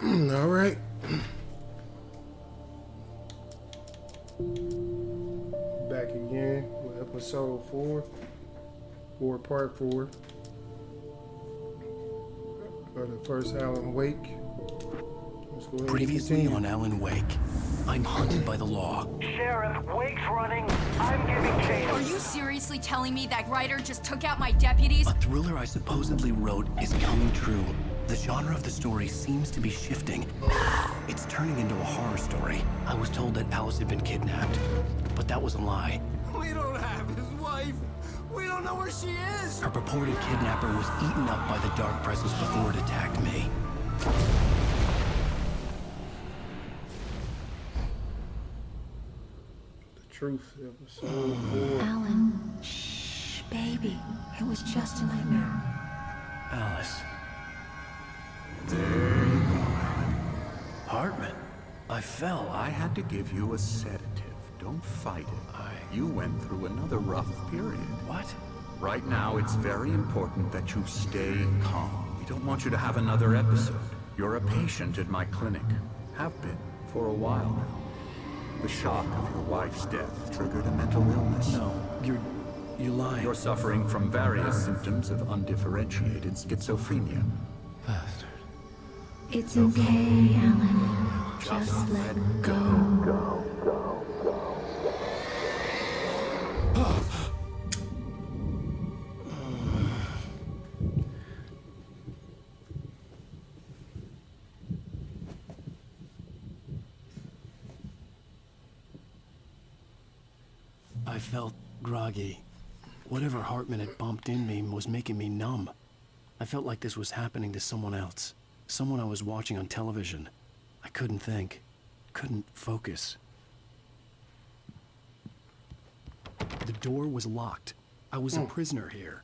All right. Back again with episode 4, or part 4 of the first Alan Wake. Let's go ahead Previously on Alan Wake, I'm hunted by the law. Sheriff, Wake's running. I'm giving chase. Are you seriously telling me that Ryder just took out my deputies? A thriller I supposedly wrote is coming true. The genre of the story seems to be shifting. It's turning into a horror story. I was told that Alice had been kidnapped, but that was a lie. We don't have his wife. We don't know where she is. Her purported kidnapper was eaten up by the dark presence before it attacked me. The Truth, episode 4. Alan, shh, baby. It was just a nightmare. Alice. There you go, Alan. Hartman. I fell. I had to give you a sedative. Don't fight it. You went through another rough period. What? Right now, it's very important that you stay calm. We don't want you to have another episode. You're a patient at my clinic. Have been for a while now. The shock of your wife's death triggered a mental illness. No, you're lying. You're suffering from various symptoms of undifferentiated schizophrenia. Bastard. It's okay, Alan. Just let go. I felt groggy. Whatever Hartman had bumped in me was making me numb. I felt like this was happening to someone else. Someone I was watching on television. I couldn't think. Couldn't focus. The door was locked. I was a prisoner here.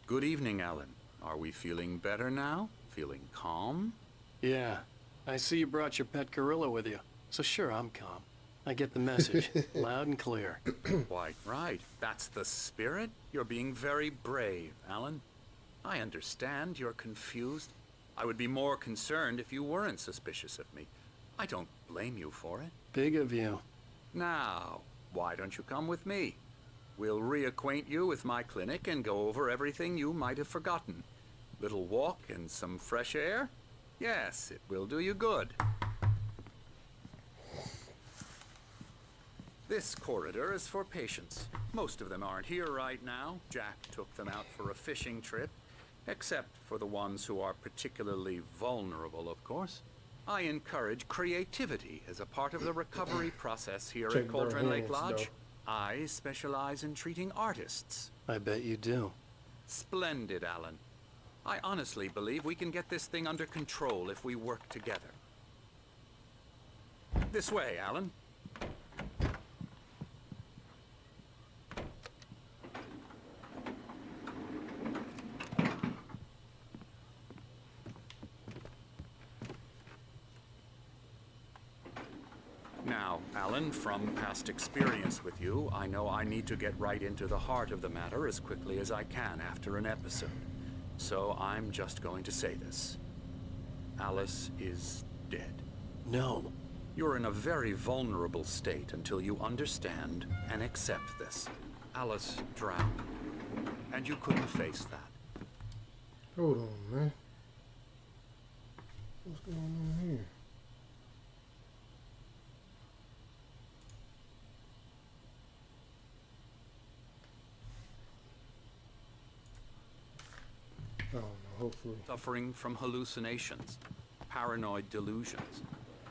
Good evening, Alan. Are we feeling better now? Feeling calm? Yeah. I see you brought your pet gorilla with you. So sure, I'm calm. I get the message. Loud and clear. Quite right. That's the spirit. You're being very brave, Alan. I understand you're confused. I would be more concerned if you weren't suspicious of me. I don't blame you for it. Big of you. Now, why don't you come with me? We'll reacquaint you with my clinic and go over everything you might have forgotten. Little walk and some fresh air? Yes, it will do you good. This corridor is for patients. Most of them aren't here right now. Jack took them out for a fishing trip, except for the ones who are particularly vulnerable, of course. I encourage creativity as a part of the recovery process here Check at Cauldron their Lake hands, Lodge. though. I specialize in treating artists. I bet you do. Splendid, Alan. I honestly believe we can get this thing under control if we work together. This way, Alan. Now, Alan, from past experience with you, I know I need to get right into the heart of the matter as quickly as I can after an episode. So I'm just going to say this. Alice is dead. No. You're in a very vulnerable state until you understand and accept this. Alice drowned, and you couldn't face that. Hold on, man. What's going on here? I don't know, hopefully. Suffering from hallucinations, paranoid delusions,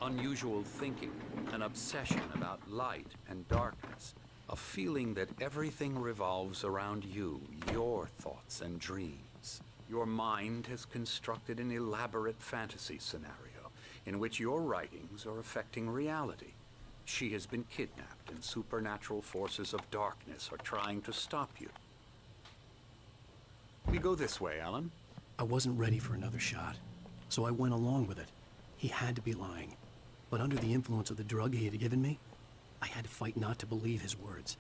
unusual thinking, an obsession about light and darkness, a feeling that everything revolves around you, your thoughts and dreams. Your mind has constructed an elaborate fantasy scenario in which your writings are affecting reality. She has been kidnapped, and supernatural forces of darkness are trying to stop you. We go this way, Alan. I wasn't ready for another shot, so I went along with it. He had to be lying. But under the influence of the drug he had given me, I had to fight not to believe his words.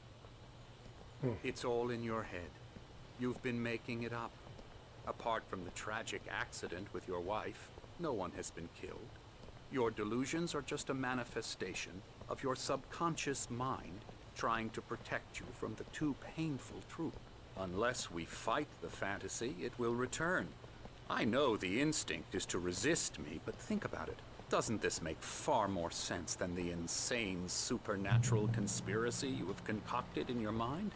It's all in your head. You've been making it up. Apart from the tragic accident with your wife, no one has been killed. Your delusions are just a manifestation of your subconscious mind trying to protect you from the too painful truth. Unless we fight the fantasy, it will return. I know the instinct is to resist me, but think about it. Doesn't this make far more sense than the insane supernatural conspiracy you have concocted in your mind?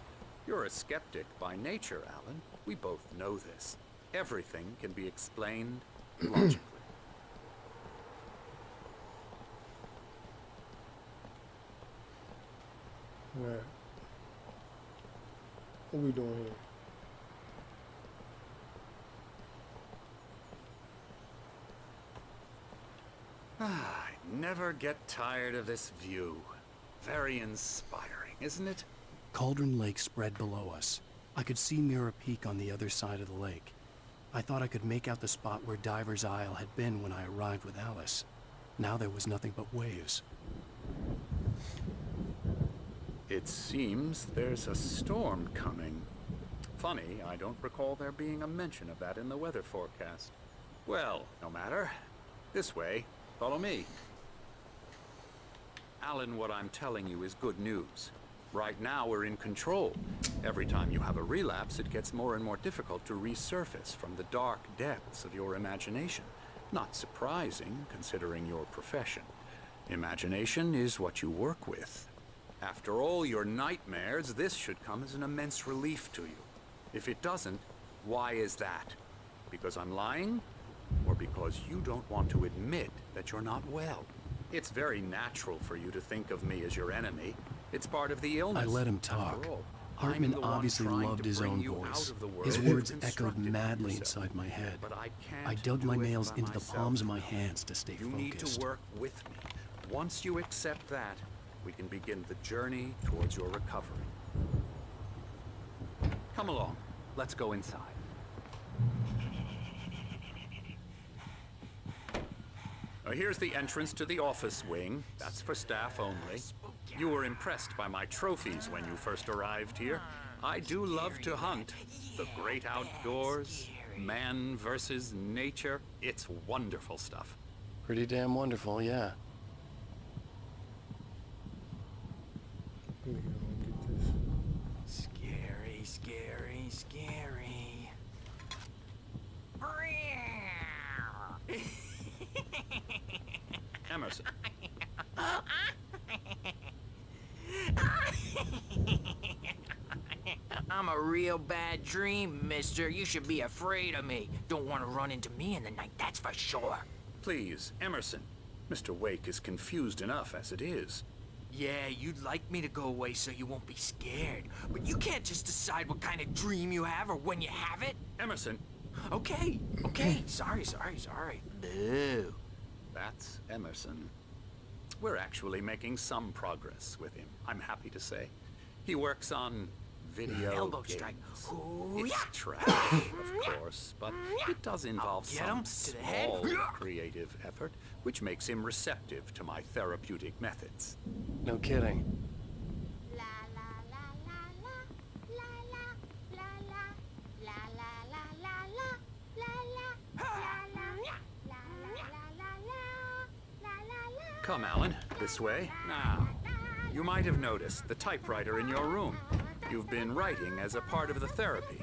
You're a skeptic by nature, Alan. We both know this. Everything can be explained logically. Right. What we doing here? I never get tired of this view. Very inspiring, isn't it? Cauldron Lake spread below us. I could see Mirror Peak on the other side of the lake. I thought I could make out the spot where Diver's Isle had been when I arrived with Alice. Now there was nothing but waves. It seems there's a storm coming. Funny, I don't recall there being a mention of that in the weather forecast. Well, no matter. This way. Follow me. Alan, what I'm telling you is good news. Right now, we're in control. Every time you have a relapse, it gets more and more difficult to resurface from the dark depths of your imagination. Not surprising, considering your profession. Imagination is what you work with. After all your nightmares, this should come as an immense relief to you. If it doesn't, why is that? Because I'm lying? Or because you don't want to admit that you're not well? It's very natural for you to think of me as your enemy. It's part of the illness. I let him talk. After all, Hartman I'm the one obviously trying loved to his bring own you voice. out of the world His you've words echoed constructed madly yourself. inside my head. But I can't I dug my do it nails by into the myself. palms of my hands to stay You need focused. to work with me. Once you accept that, we can begin the journey towards your recovery. Come along. Let's go inside. Here's the entrance to the office wing. That's for staff only. You were impressed by my trophies when you first arrived here. I do love to hunt. The great outdoors, man versus nature. It's wonderful stuff. Pretty damn wonderful, yeah. Let me go and get this. Scary, scary, scary. Emerson. I'm a real bad dream, mister. You should be afraid of me. Don't want to run into me in the night, that's for sure. Please, Emerson. Mr. Wake is confused enough as it is. Yeah, you'd like me to go away so you won't be scared. But you can't just decide what kind of dream you have or when you have it. Emerson, Okay, okay. Sorry. Boo. that's Emerson. We're actually making some progress with him, I'm happy to say. He works on video Elbow games. strike. It's Hoo-yah. trash, of course, but it does involve Get some him to the head. small creative effort, which makes him receptive to my therapeutic methods. No kidding. La la la la la la la la la la la la la la la. Come, Alan, this way. Now, you might have noticed the typewriter in your room. You've been writing as a part of the therapy.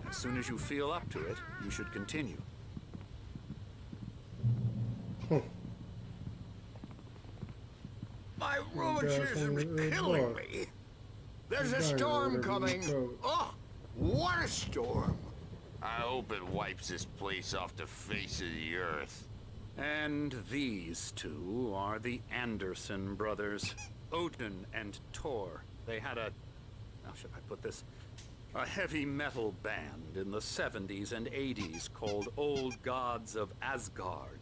As soon as you feel up to it, you should continue. My guys rheumatism's on the killing bar. me. There's The a diner, storm whatever you coming. call it. Oh, what a storm. I hope it wipes this place off the face of the earth. And these two are the Anderson brothers, Odin and Thor. They had a, how should I put this? A heavy metal band in the 70s and 80s called Old Gods of Asgard.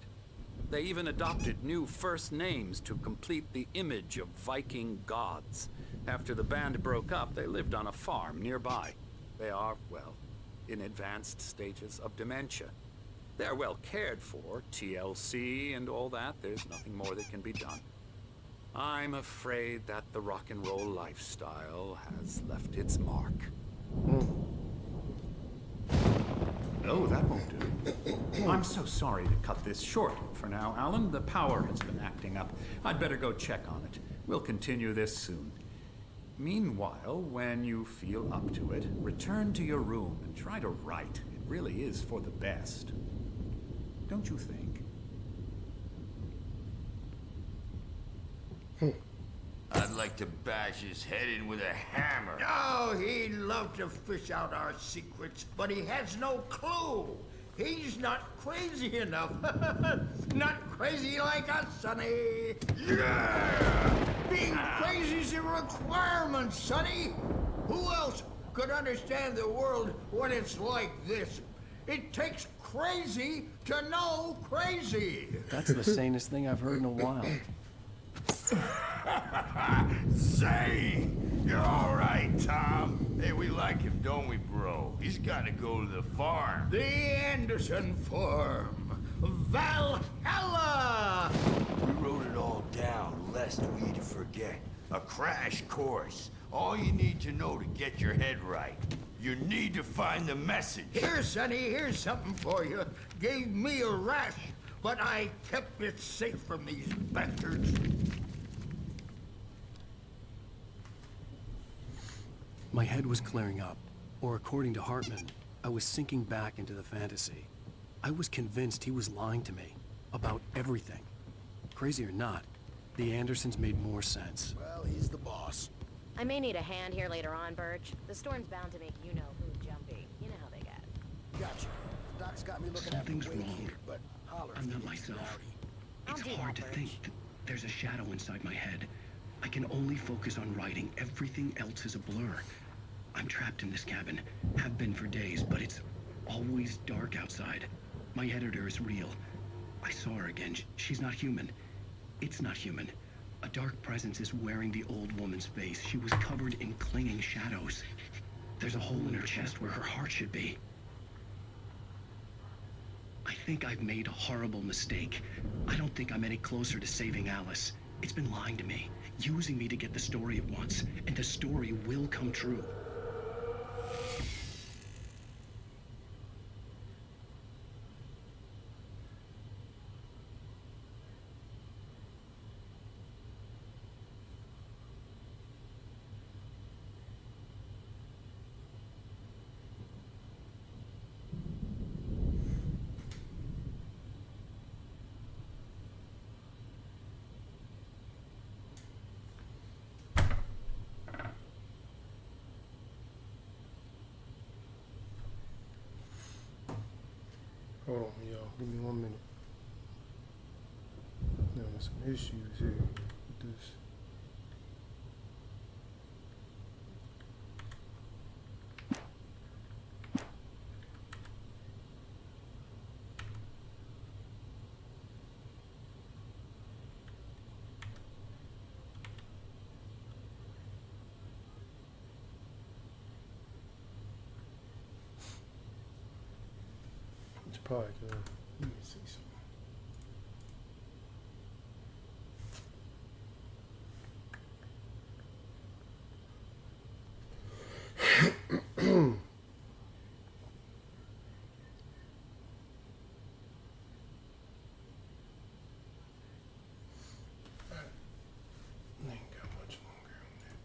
They even adopted new first names to complete the image of Viking gods. After the band broke up, they lived on a farm nearby. They are, well, in advanced stages of dementia. They're well cared for, TLC and all that. There's nothing more that can be done. I'm afraid that the rock and roll lifestyle has left its mark. Oh, that won't do. I'm so sorry to cut this short for now, Alan. The power has been acting up. I'd better go check on it. We'll continue this soon. Meanwhile, when you feel up to it, return to your room and try to write. It really is for the best. Don't you think? I'd like to bash his head in with a hammer. Oh, he'd love to fish out our secrets, but he has no clue. He's not crazy enough. Not crazy like us, Sonny. Yeah! Being crazy's a requirement, Sonny. Who else could understand the world when it's like this? It takes crazy to know crazy. That's the sanest thing I've heard in a while. Say, you're all right, Tom. Hey, we like him, don't we, bro? He's got to go to the farm. The Anderson Farm. Valhalla! We wrote it all down, lest we'd forget. A crash course. All you need to know to get your head right. You need to find the message. Here, Sonny, here's something for you. Gave me a rash, but I kept it safe from these bastards. My head was clearing up, or according to Hartman, I was sinking back into the fantasy. I was convinced he was lying to me about everything. Crazy or not, the Andersons made more sense. Well, he's the boss. I may need a hand here later on, Birch. The storm's bound to make you-know-who jumpy. You know how they get. Gotcha. Doc's got me looking Something's at the wrong. here, but holler. I'm if not you get myself. rowdy. I'll It's do hard that, to Birch. think that there's a shadow inside my head. I can only focus on writing. Everything else is a blur. I'm trapped in this cabin. Have been for days, but it's always dark outside. My editor is real. I saw her again. She's not human. It's not human. A dark presence is wearing the old woman's face. She was covered in clinging shadows. There's a hole in her chest where her heart should be. I think I've made a horrible mistake. I don't think I'm any closer to saving Alice. It's been lying to me, using me to get the story it wants, and the story will come true. Hold on, y'all. Give me 1 minute. There are some issues here with this. It's probably good. Let me see something. I ain't got much longer on that.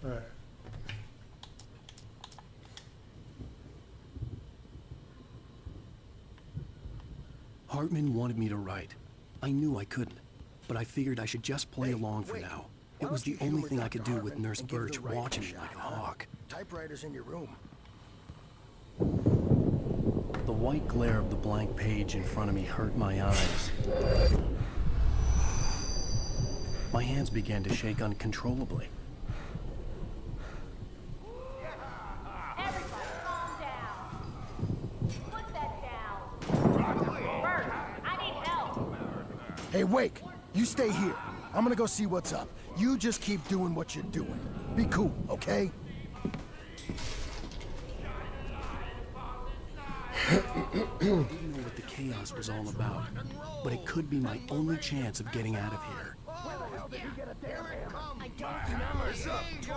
All right. Hartman wanted me to write. I knew I couldn't, but I figured I should just play along for now. It was the only thing I could do with Nurse Birch watching me like a hawk. Typewriter's in your room. The white glare of the blank page in front of me hurt my eyes. My hands began to shake uncontrollably. Everybody, calm down. Put that down. Bert, I need help. Hey, Wake, you stay here. I'm gonna go see what's up. You just keep doing what you're doing. Be cool, okay? I didn't know what the chaos was all about, but it could be my only chance of getting out of here.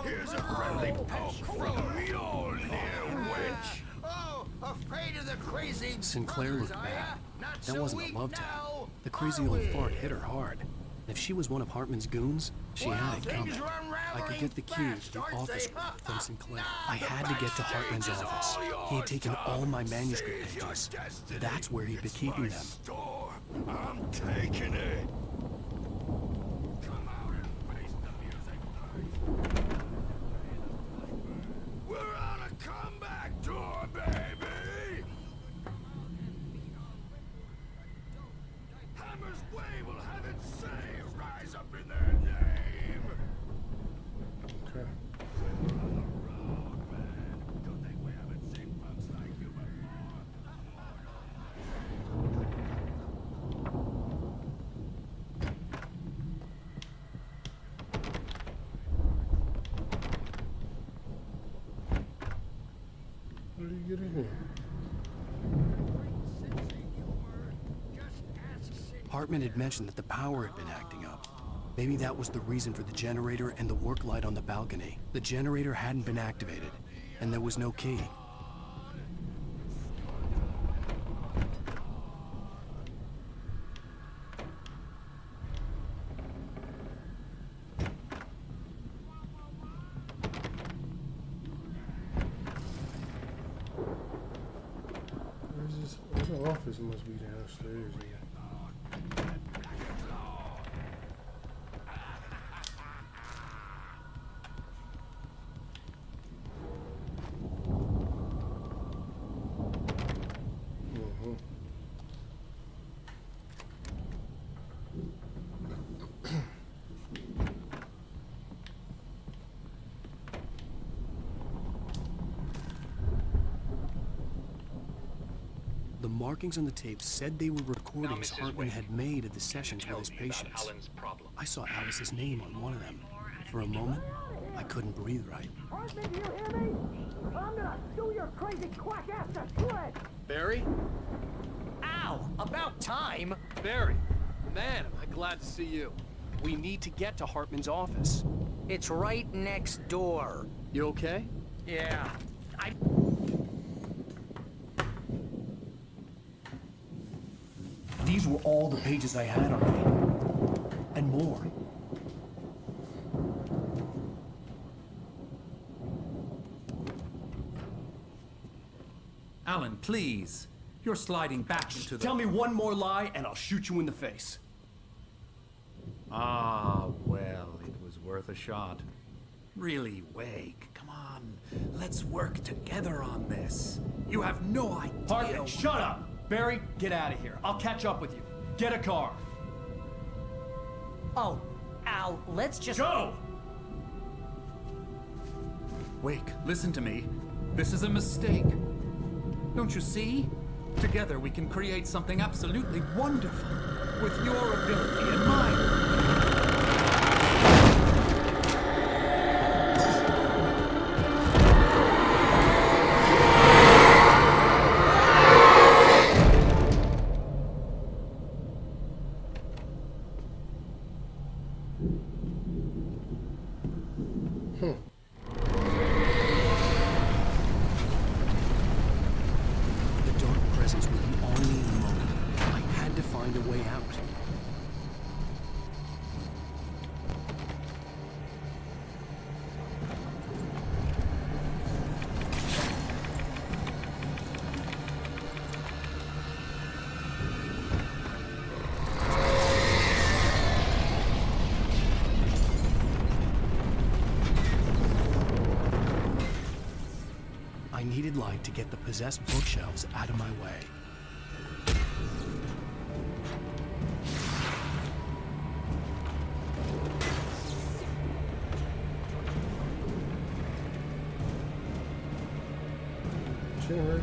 Here's a friendly poke from me old near witch. Oh, afraid of the crazy. Sinclair looked bad. That wasn't a love tap. The crazy old fart hit her hard. And if she was one of Hartman's goons, she had it coming. I could get the key to the office from Sinclair. I had to get to Hartman's office. He had taken all my manuscript pages. That's where he'd been keeping them. I'm taking it. Come out and face the music. We're on a comeback tour, baby. Hammer's Way will have it say rise up in their name. Okay. We're on the road, man. Don't think we haven't seen punks like you before. How do you get in here? Hartman had mentioned that the power had been acting up. Maybe that was the reason for the generator and the work light on the balcony. The generator hadn't been activated, and there was no key. Where's this? Oh, the office must be downstairs here. The markings on the tape said they were recordings Hartman had made of the sessions with his patients. I saw Alice's name on one of them. For a moment, I couldn't breathe right. Hartman, do you hear me? I'm gonna sue your crazy quack ass to shreds! Barry? Ow! About time! Barry! Man, am I glad to see you. We need to get to Hartman's office. It's right next door. You okay? Yeah. These were all the pages I had on me. And more. Alan, please. You're sliding back into the... Tell me one more lie and I'll shoot you in the face. Ah, well, it was worth a shot. Really, Wake, come on. Let's work together on this. You have no idea... Hartman, shut up! Barry, get out of here. I'll catch up with you. Get a car. Oh, Al, let's just... Go! Wake, listen to me. This is a mistake. Don't you see? Together we can create something absolutely wonderful. With your ability and mine. The dark presence would be on me in a moment. I had to find a way out. light to get the possessed bookshelves out of my way. Shit, right?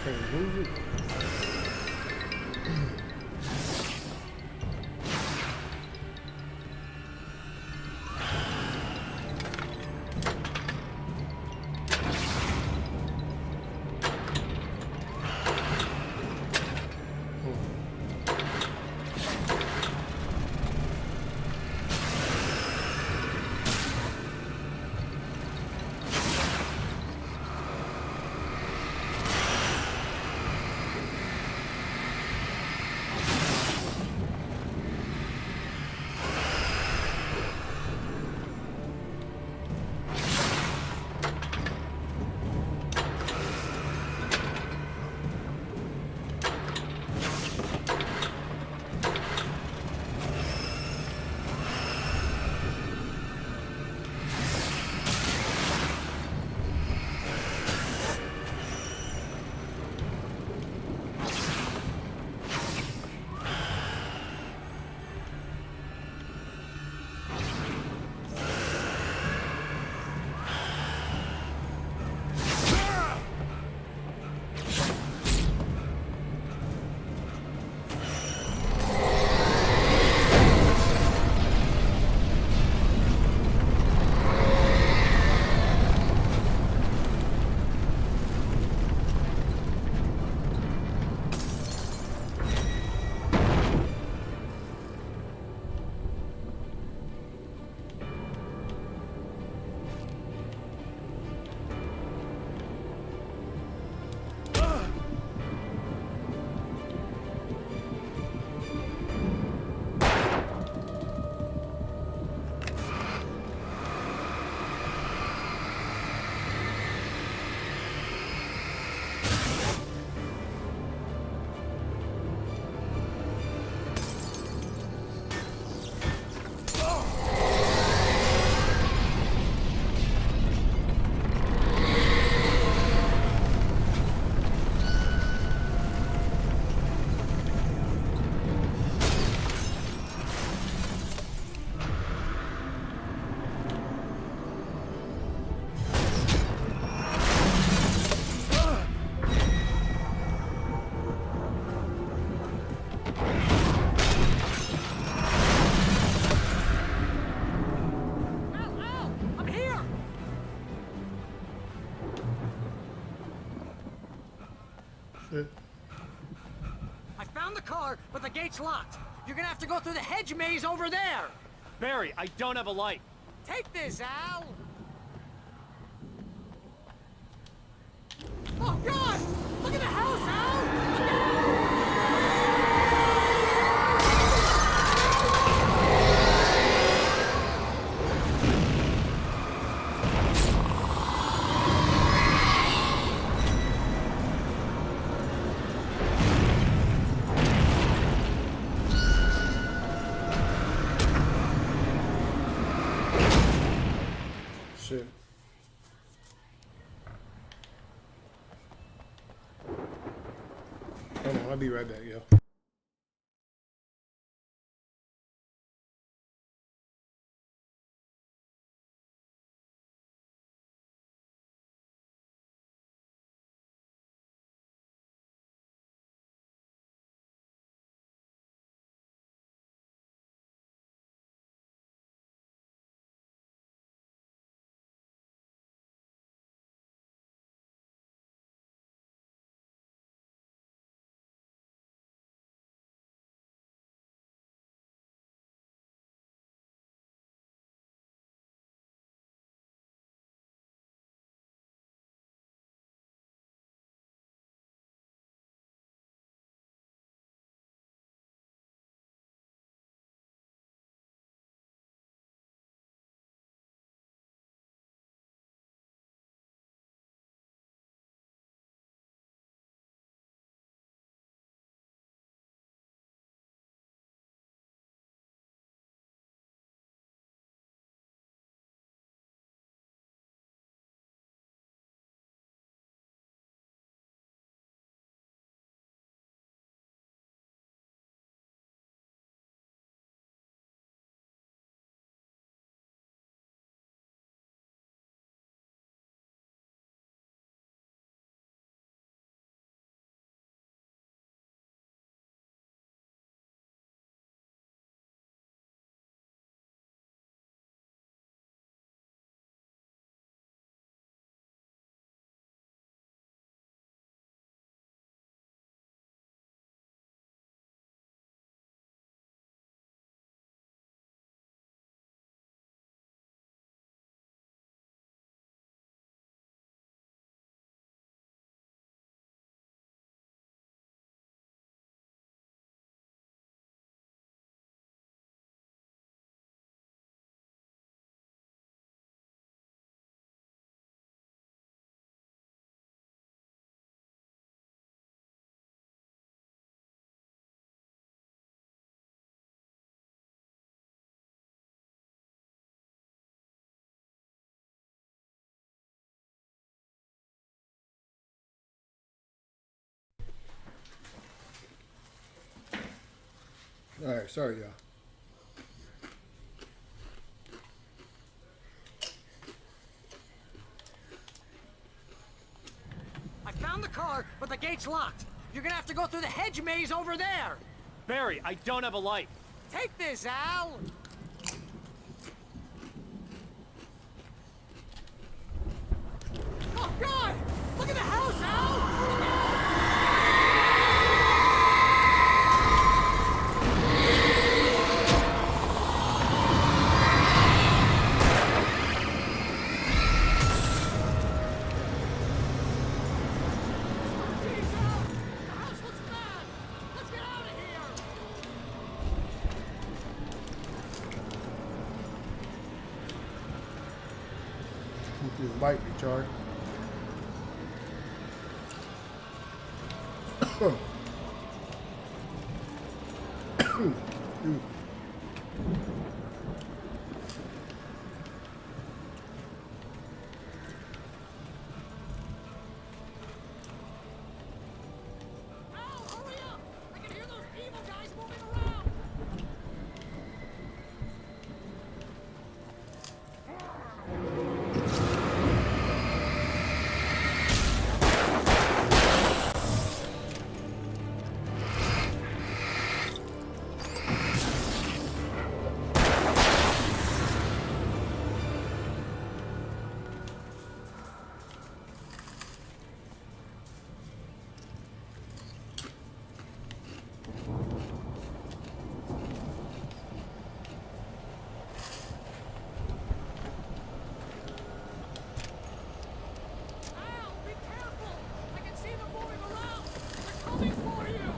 Can't move it. I found the car, but the gate's locked. You're gonna have to go through the hedge maze over there. Barry, I don't have a light. Take this, Al. Oh, God! Look at the house, Al! Shit. Hold on, I'll be right back, yo. Alright, sorry, y'all. I found the car, but the gate's locked. You're gonna have to go through the hedge maze over there. Barry, I don't have a light. Take this, Al. Oh, God! Look at the house, Al! Jeez, Al! The house looks bad! Let's get out of here! This light recharge. Dude. Al, hurry up! I can hear those evil guys moving around! Al, be careful! I can see them moving around! They're coming for you!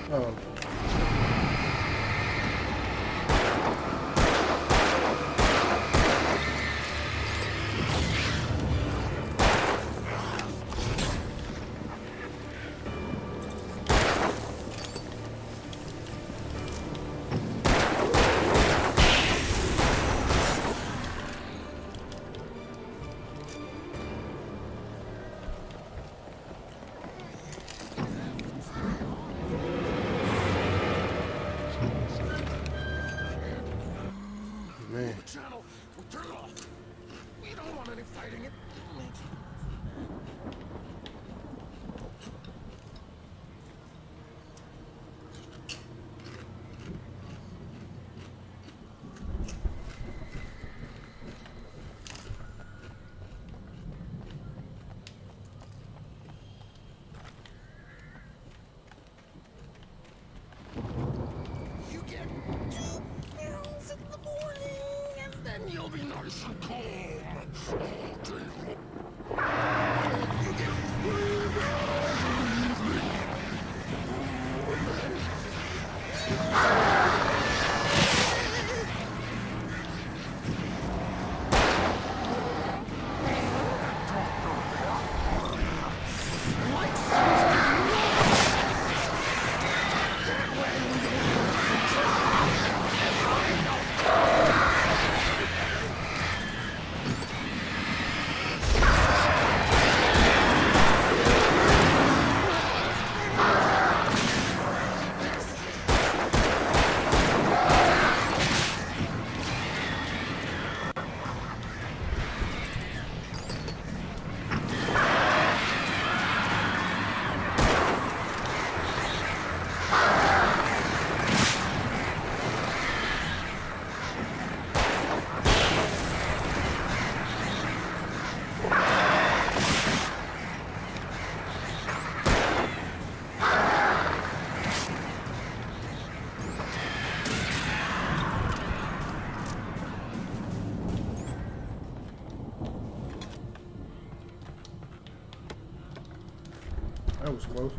Oh. Man. Channel, we'll turn it off. We don't want any fighting it. You get 2 pills in the morning, and then you'll be nice and calm. You get 3 pills in the evening. That was close.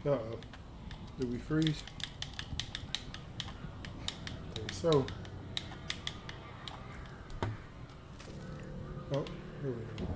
Uh-oh. Did we freeze? I think so. Oh, here we go.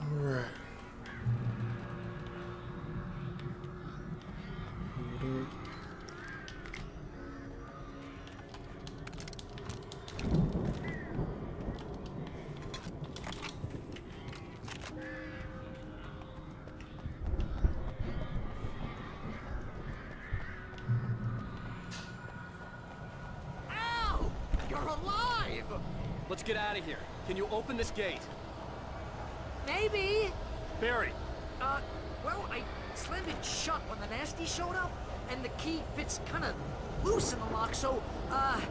All right. Ow! You're alive! Let's get out of here. Can you open this gate? Maybe. Barry! Well, I slammed it shut when the nasty showed up, and the key fits kind of loose in the lock, so, Barry,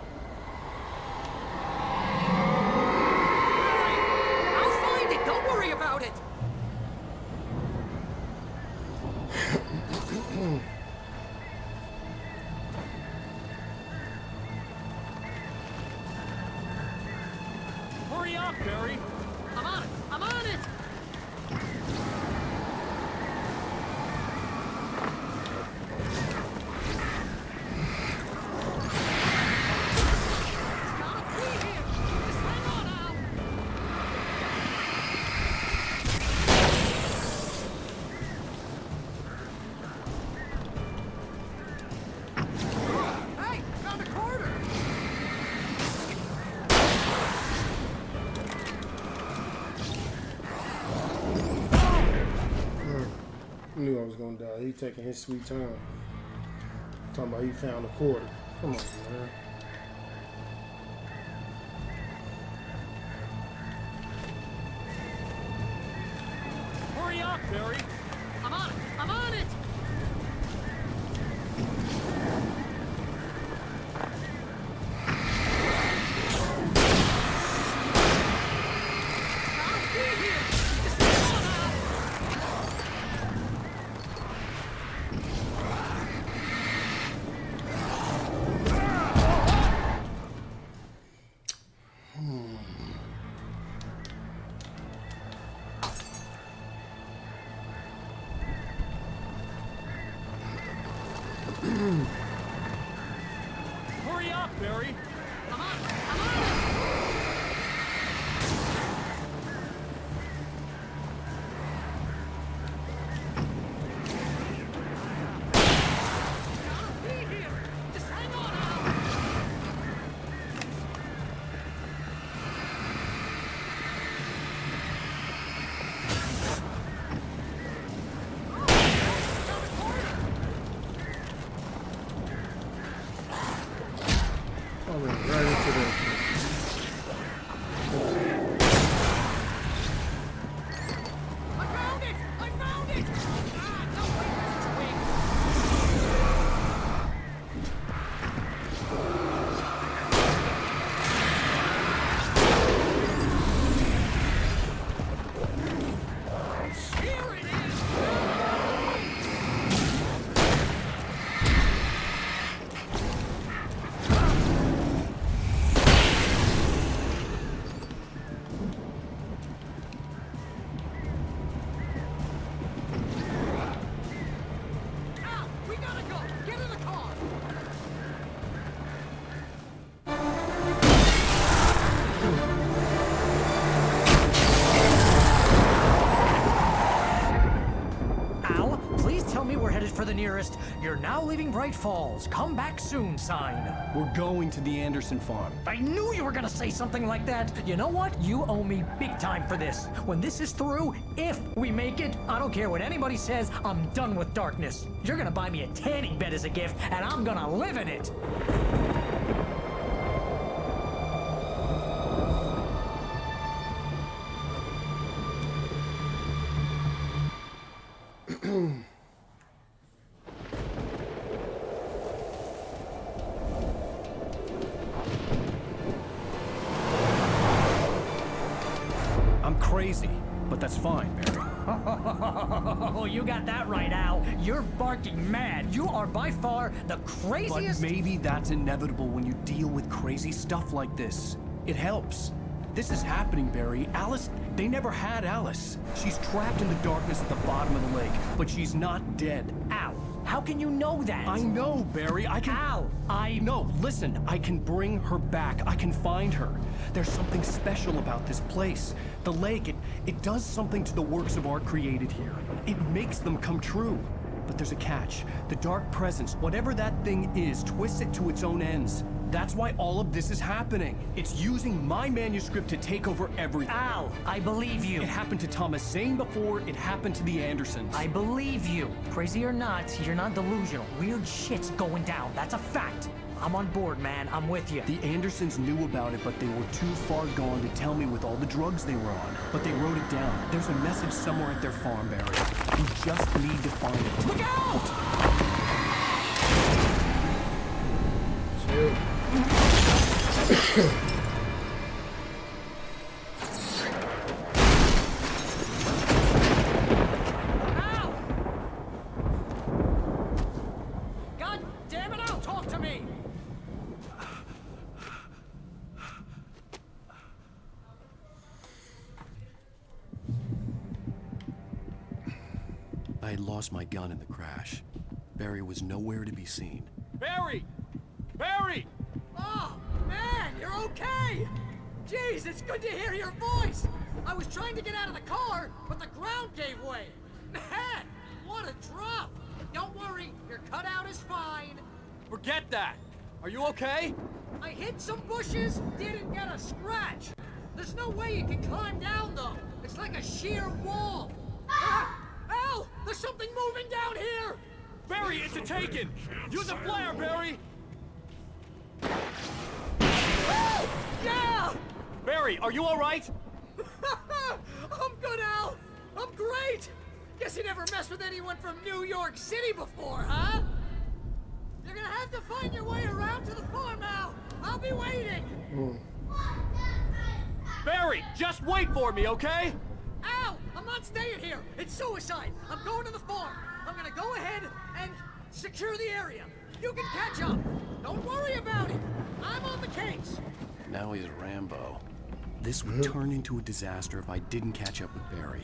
I'll find it. Don't worry about it. Hurry up, Barry! I'm on it. I'm on it. Hey, found a quarter. I knew I was gonna die. He taking his sweet time. Talking about he found a quarter. Come on, man. Hurry up, Barry! I'm on it. I'm on it. I'll be here. Just hang on now. nearest "You're now leaving Bright Falls. Come back soon" sign. We're going to the Anderson farm. I knew you were gonna say something like that. You know what? You owe me big time for this. When this is through, if we make it, I don't care what anybody says, I'm done with darkness. You're gonna buy me a tanning bed as a gift, and I'm gonna live in it. I'm crazy, but that's fine, Barry. Oh, you got that right, Al. You're barking mad. You are by far the craziest. But maybe that's inevitable when you deal with crazy stuff like this. It helps. This is happening, Barry. Alice, they never had Alice. She's trapped in the darkness at the bottom of the lake, but she's not dead. Al, how can you know that? I know, Barry. I can... Al, No, listen. I can bring her back. I can find her. There's something special about this place. The lake, it does something to the works of art created here. It makes them come true. But there's a catch. The dark presence, whatever that thing is, twists it to its own ends. That's why all of this is happening. It's using my manuscript to take over everything. Al, I believe you. It happened to Thomas Zane before, it happened to the Andersons. I believe you. Crazy or not, you're not delusional. Weird shit's going down. That's a fact. I'm on board, man. I'm with you. The Andersons knew about it, but they were too far gone to tell me with all the drugs they were on. But they wrote it down. There's a message somewhere at their farm, Barry. We just need to find it. Look out! Chill. God damn it, Al, talk to me! I had lost my gun in the crash. Barry was nowhere to be seen. Barry! Barry! Oh, man, you're okay! Jeez, it's good to hear your voice! I was trying to get out of the car, but the ground gave way. Man, what a drop! Don't worry, your cutout is fine. Forget that! Are you okay? I hit some bushes, didn't get a scratch. There's no way you can climb down, though. It's like a sheer wall. Al, there's something moving down here! Barry, it's a Taken! Use a flare, Barry! Yeah! Barry, are you alright? I'm good, Al! I'm great! Guess you never messed with anyone from New York City before, huh? You're gonna have to find your way around to the farm, Al! I'll be waiting! Barry, just wait for me, okay? Al! I'm not staying here! It's suicide! I'm going to the farm! I'm gonna go ahead and secure the area. You can catch up. Don't worry about it. I'm on the case. Now he's Rambo. This would turn into a disaster if I didn't catch up with Barry.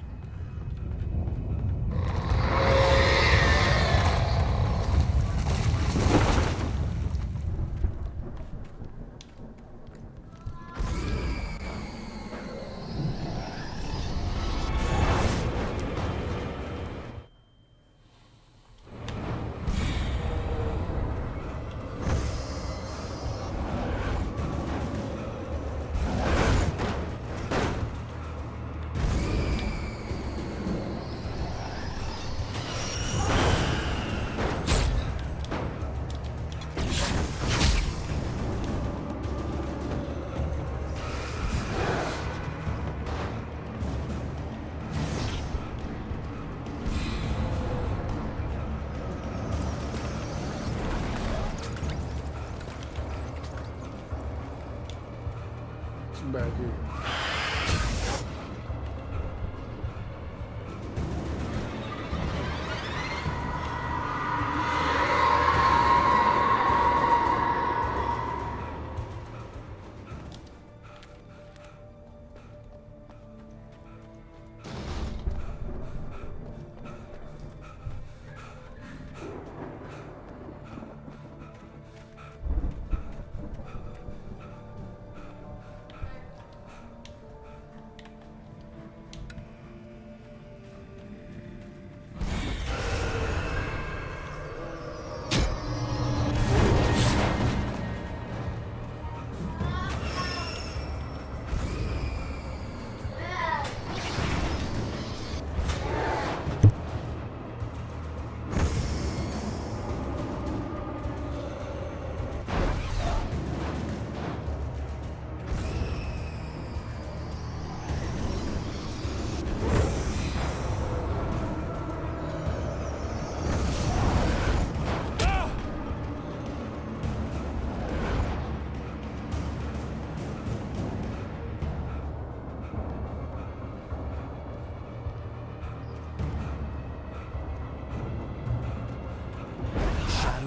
Back here.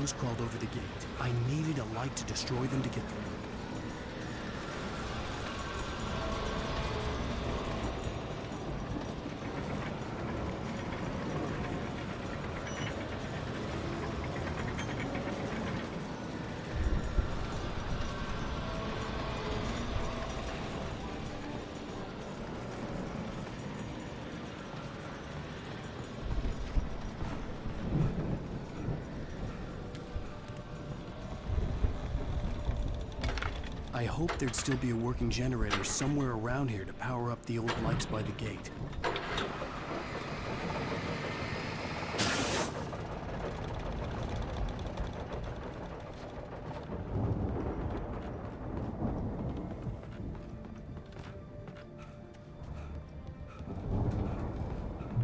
shadows crawled over the gate. I needed a light to destroy them to get through. I hoped there'd still be a working generator somewhere around here to power up the old lights by the gate.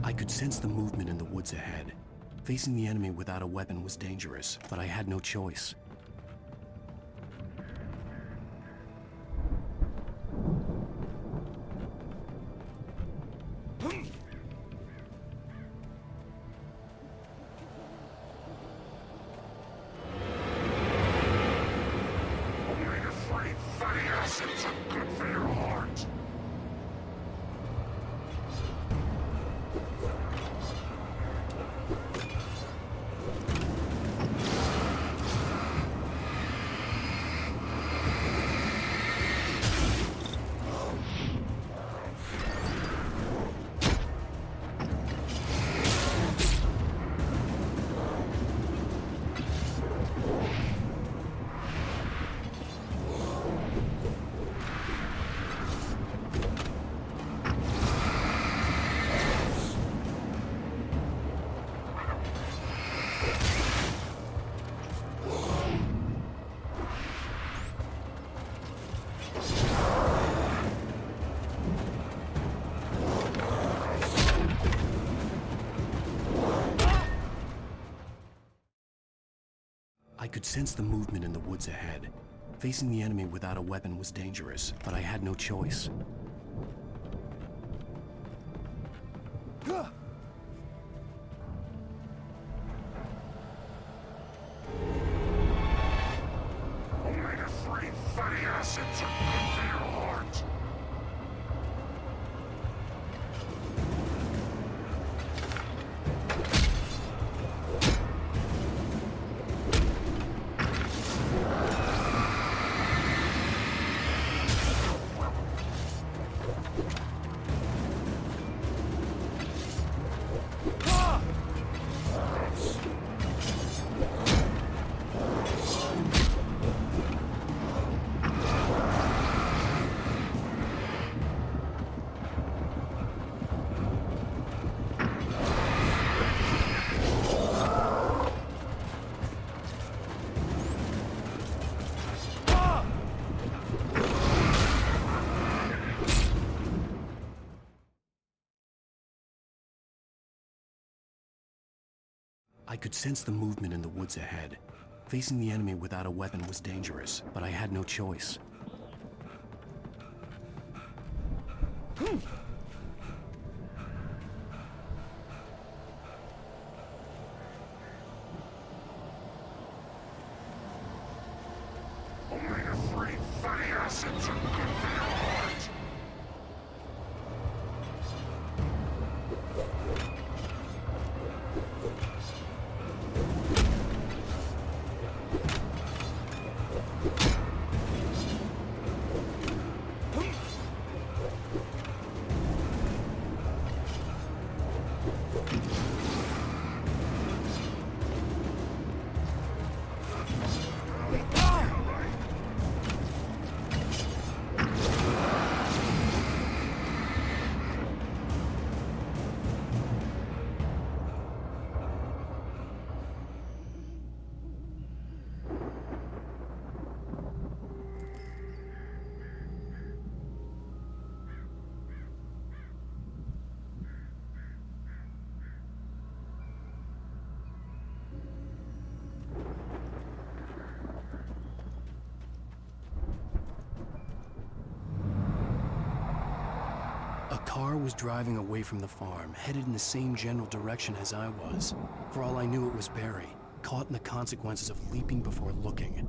I could sense the movement in the woods ahead. Facing the enemy without a weapon was dangerous, but I had no choice. I could sense the movement in the woods ahead. Facing the enemy without a weapon was dangerous, but I had no choice. Omega-3 fatty acids are good for your heart. I could sense the movement in the woods ahead. Facing the enemy without a weapon was dangerous, but I had no choice. Omega-3 fatty acids are good for your heart. A car was driving away from the farm, headed in the same general direction as I was. For all I knew, it was Barry. caught in the consequences of leaping before looking.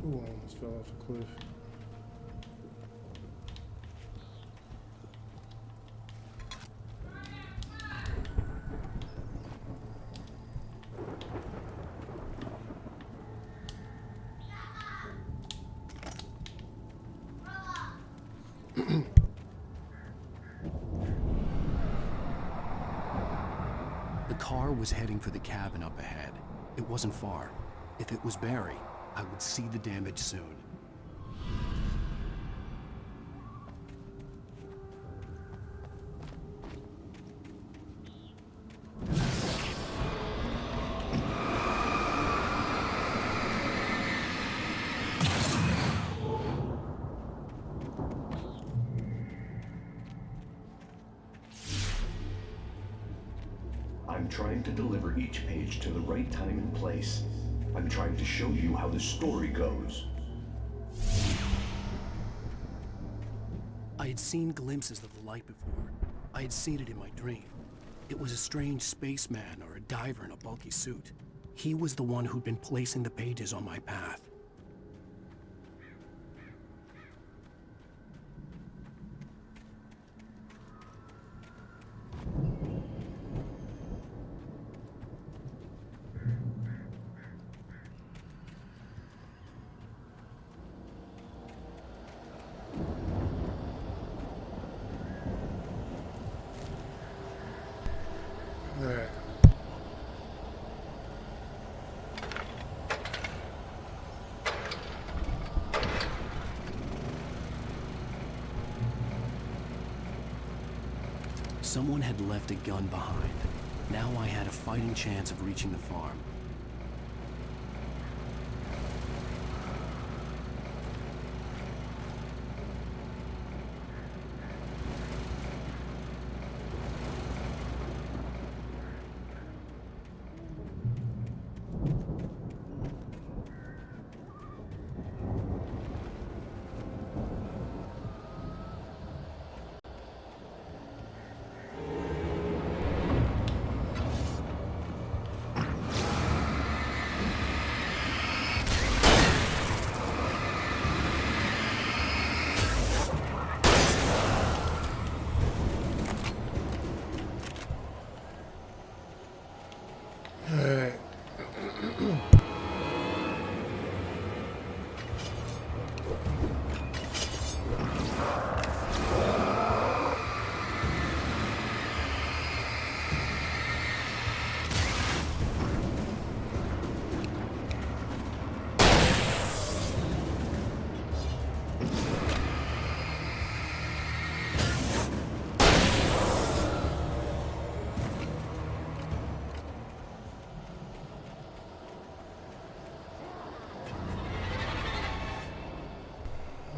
Ooh, I almost fell off the cliff. The car was heading for the cabin up ahead. It wasn't far. If it was Barry, I would see the damage soon. I'm trying to deliver each page to the right time and place. I'm trying to show you how the story goes. I had seen glimpses of the light before. I had seen it in my dream. It was a strange spaceman or a diver in a bulky suit. He was the one who'd been placing the pages on my path. Alright. Someone had left a gun behind. Now I had a fighting chance of reaching the farm. Alright.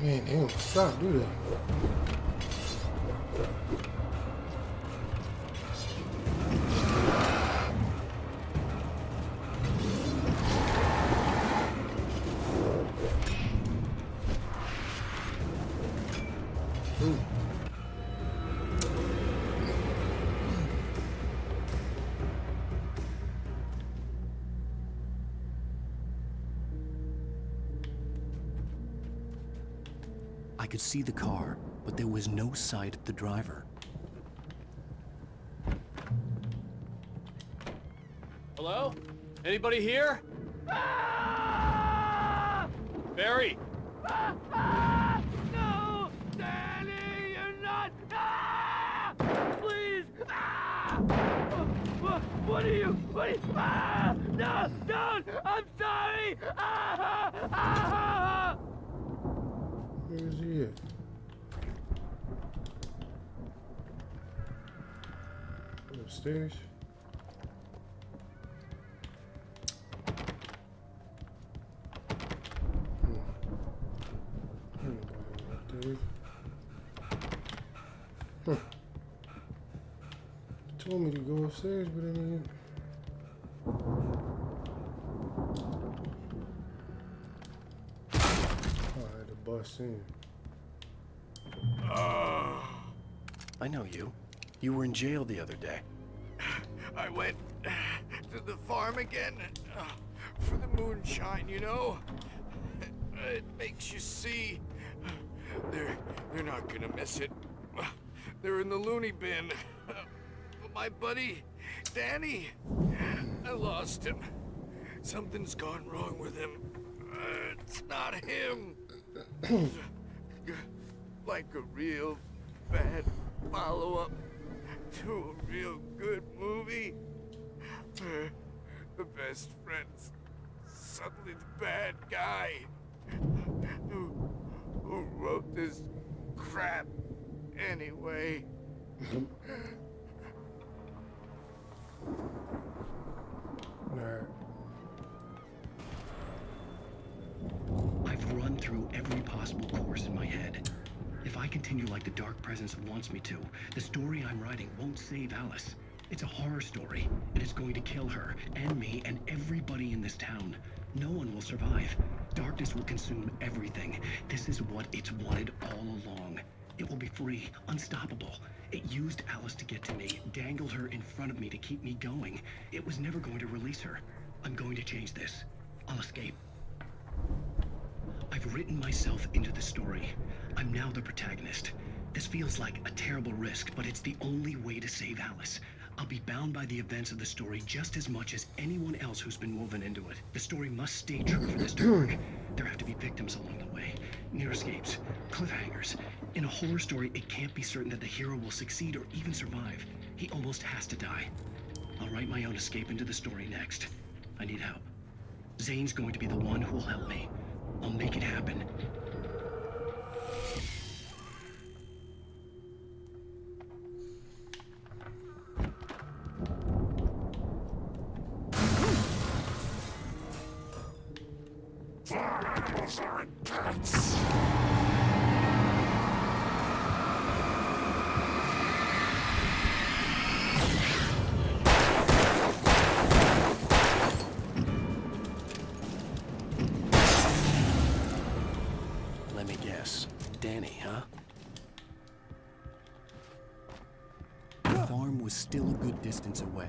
Man, they don't stop, do they? Ooh. I could see the car, but there was no sight of the driver. Hello? Anybody here? Barry! No! Danny, you're not! Please! What are you? No! Don't! I'm sorry! Where is he at? Upstairs? Ain't nobody up there. Huh. He told me to go upstairs, but I didn't. I had to bust in. I know you. You were in jail the other day. I went to the farm again for the moonshine, you know? It makes you see. They're not gonna miss it. They're in the loony bin. But my buddy, Danny, I lost him. Something's gone wrong with him. It's not him. Like a real bad follow-up to a real good movie. The best friend's suddenly the bad guy. Who wrote this crap anyway? Alright. I've run through every possible course in my head. If I continue like the Dark Presence wants me to, the story I'm writing won't save Alice. It's a horror story, and it's going to kill her, and me, and everybody in this town. No one will survive. Darkness will consume everything. This is what it's wanted all along. It will be free, unstoppable. It used Alice to get to me, dangled her in front of me to keep me going. It was never going to release her. I'm going to change this. I'll escape. I've written myself into the story. I'm now the protagonist. This feels like a terrible risk, but it's the only way to save Alice. I'll be bound by the events of the story just as much as anyone else who's been woven into it. The story must stay true for this to work. There have to be victims along the way, near escapes, cliffhangers. In a horror story, it can't be certain that the hero will succeed or even survive. He almost has to die. I'll write my own escape into the story next. I need help. Zane's going to be the one who will help me. I'll make it happen. Animals are intense. Let me guess. Danny, huh? The farm was still a good distance away.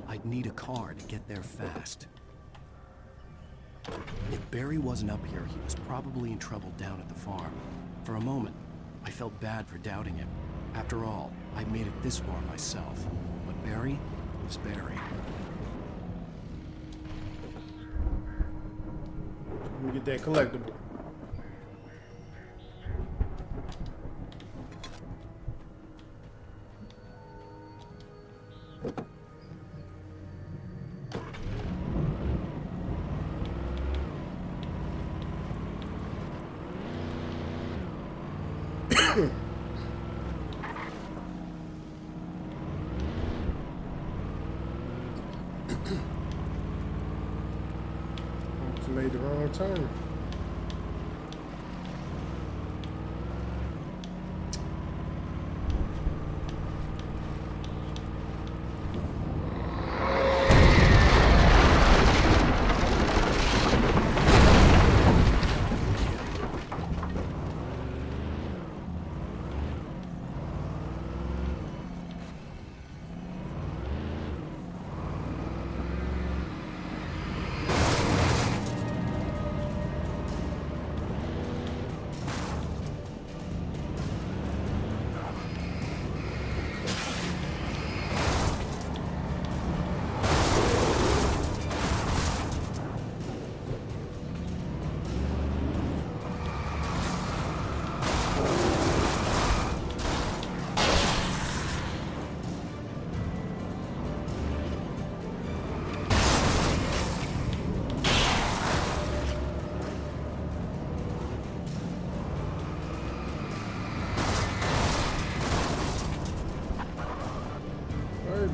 I'd need a car to get there fast. If Barry wasn't up here, he was probably in trouble down at the farm. For a moment, I felt bad for doubting him. After all, I made it this far myself. But Barry was Barry. Let me get that collectible. Almost made the wrong turn.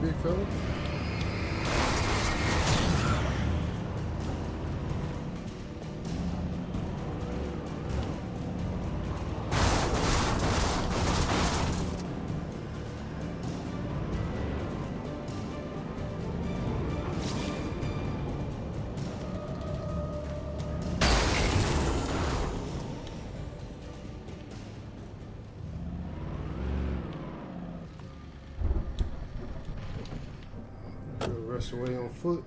Big fella. Rest away on foot.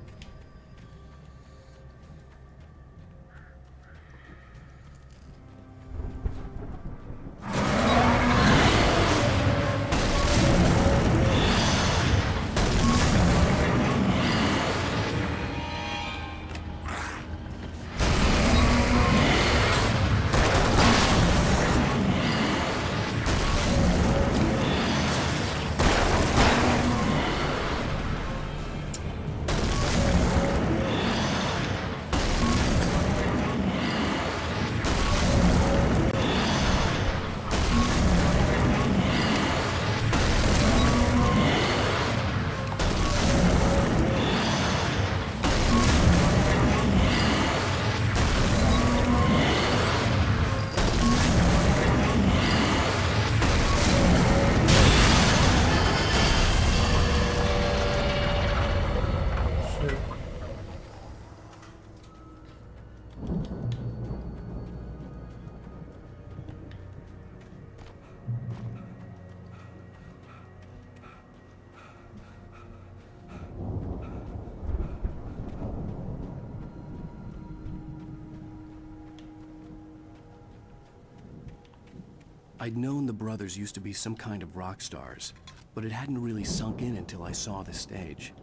I'd known the brothers used to be some kind of rock stars, but it hadn't really sunk in until I saw the stage.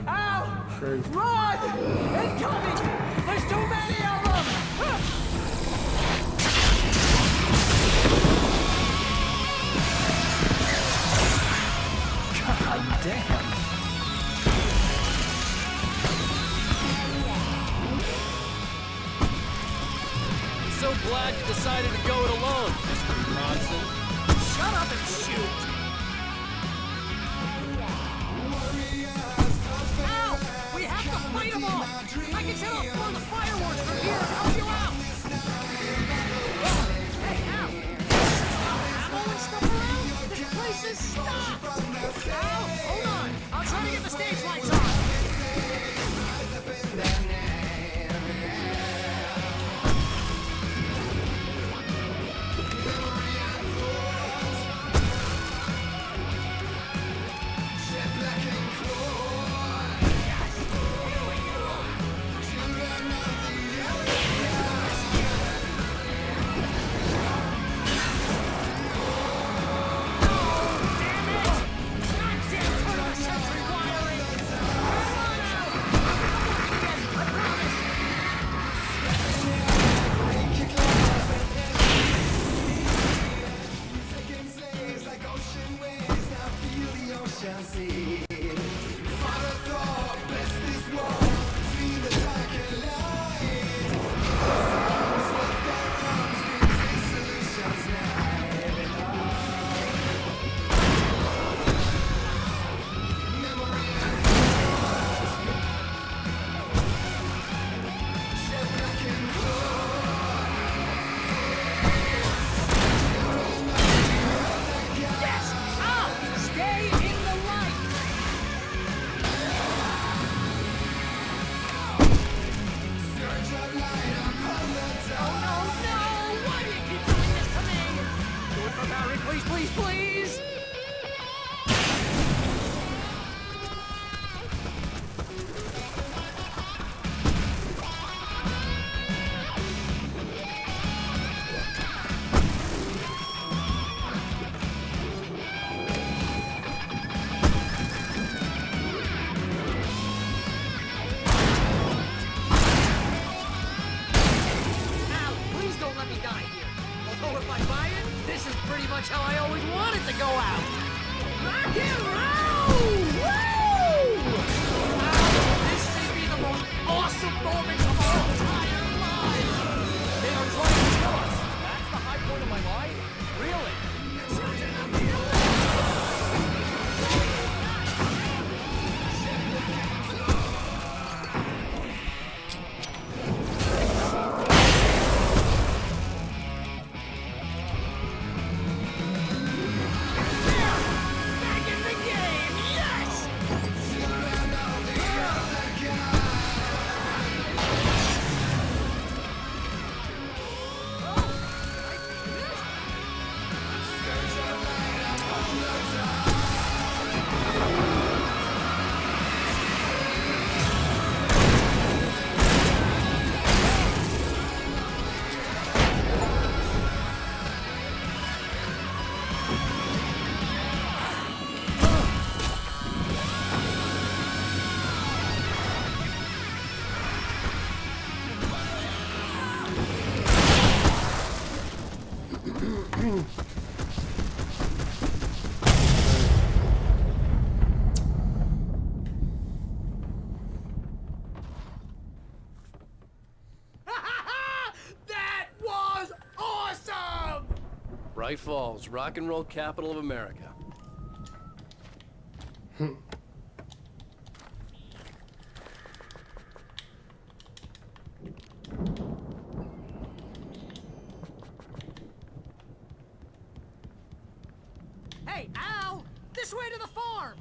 Ow! Crazy. Run! Incoming! There's too many of them! God damn! So glad you decided to go it alone, Mr. Bronson. Shut up and shoot! Ow! We have to fight them all! I can set off more the fireworks from here and help you out! Hey, Al! Ammo and stuff around? This place is stopped! Al, hold on! I'll try to get the stage lights on! Please, please! Al, please don't let me die here. Although if I buy it, this is pretty much how I always wanted to go out. Rock and roll! Woo! Wow, this may be the most awesome moment of our entire lives. They are trying to kill us. That's the high point of my life? Really? Back in the game! Bright Falls, rock and roll capital of America. Hey, Al! This way to the farm!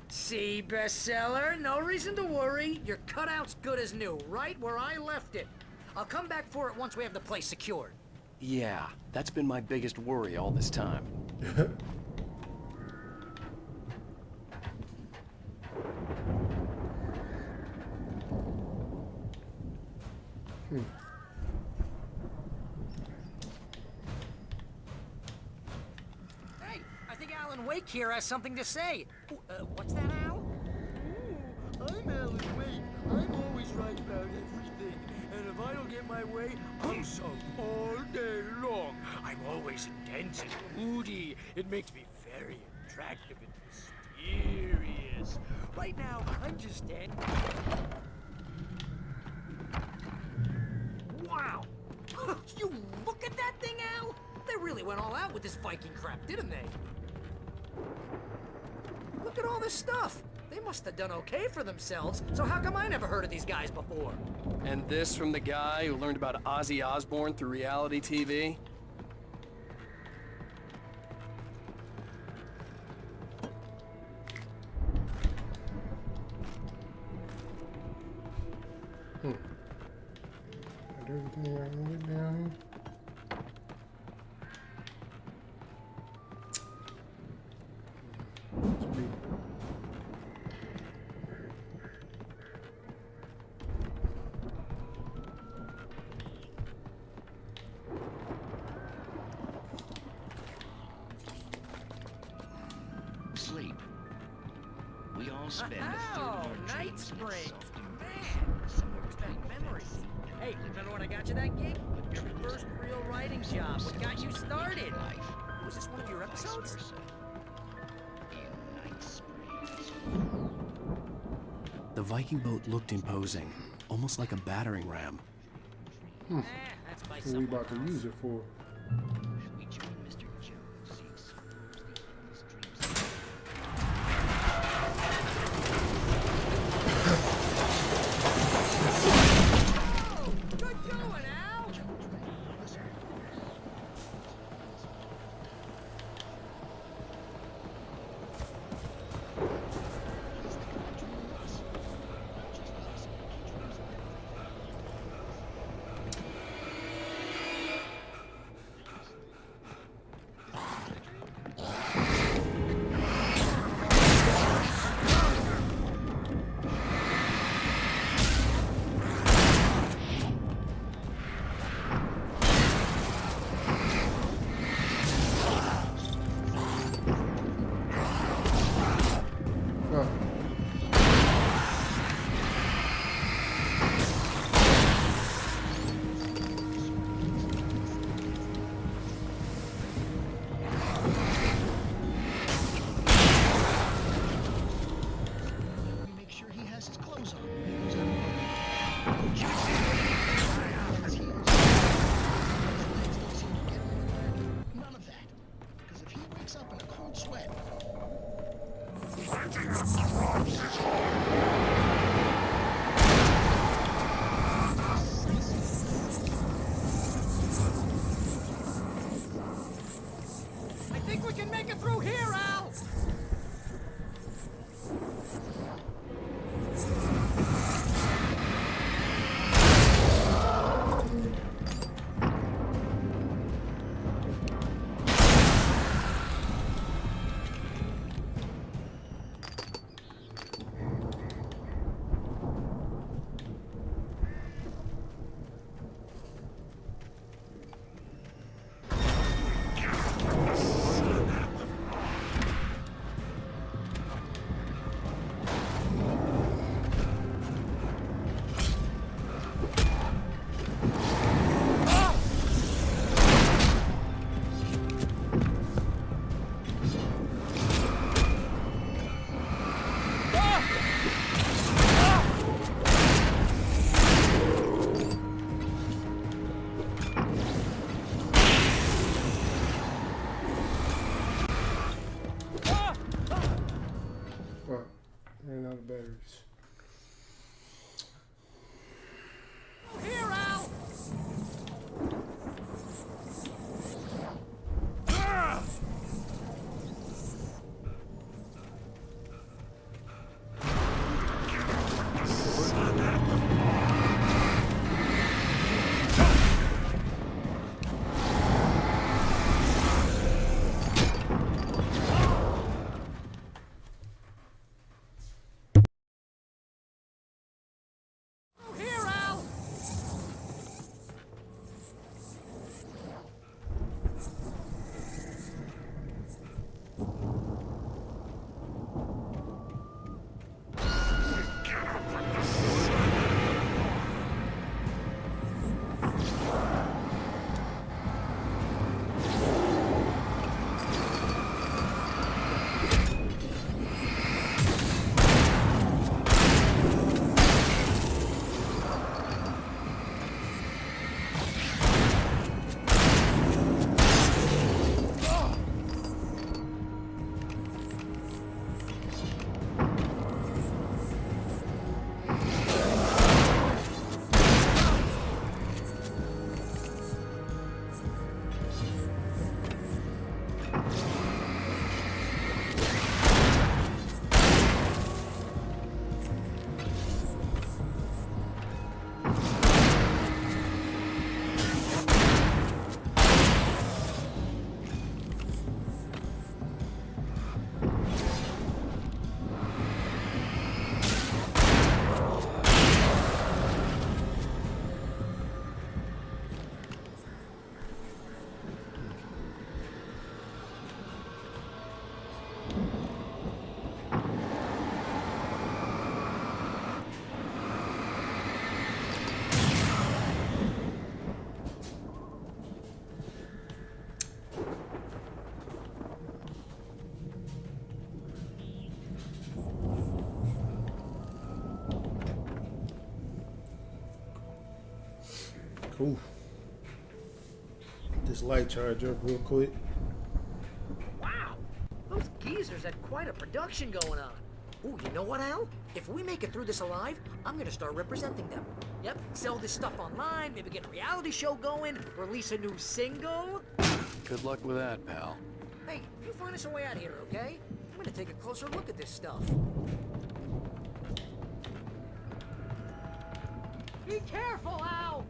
See, bestseller? No reason to worry. Your cutout's good as new, right where I left it. I'll come back for it once we have the place secured. Yeah, that's been my biggest worry all this time. Hey, I think Alan Wake here has something to say. What's that, Al? I'm Alan Wake. I'm always right about everything. And if I don't get my way, I'm sunk all day long. I'm always intense and moody. It makes me very attractive and mysterious. Right now, I'm just standing... Wow! You look at that thing, Al? They really went all out with this Viking crap, didn't they? Look at all this stuff. They must have done okay for themselves, so how come I never heard of these guys before? And this from the guy who learned about Ozzy Osbourne through reality TV? Got everything I can get down here. Sleep. We all spend a third of Oh, our Night dreams in Springs. soft Man, where's that memory? Hey, remember when I got you that gig? Your first real writing job. What got you started? Was this one of your episodes? The Viking boat looked imposing, almost like a battering ram. That's by What we about to use it for? Good going, Al! Make sure he has his clothes on. None of that. Because if he wakes up in a cold sweat... I think we can make it through here, Al! batteries. Here, Al! Here, Al! Cool. This light charge up real quick. Wow, those geezers had quite a production going on. Ooh, you know what, Al? If we make it through this alive, I'm gonna start representing them. Yep, sell this stuff online, maybe get a reality show going, release a new single. Good luck with that, pal. Hey, you find us a way out of here, okay? I'm gonna take a closer look at this stuff. Be careful, Al!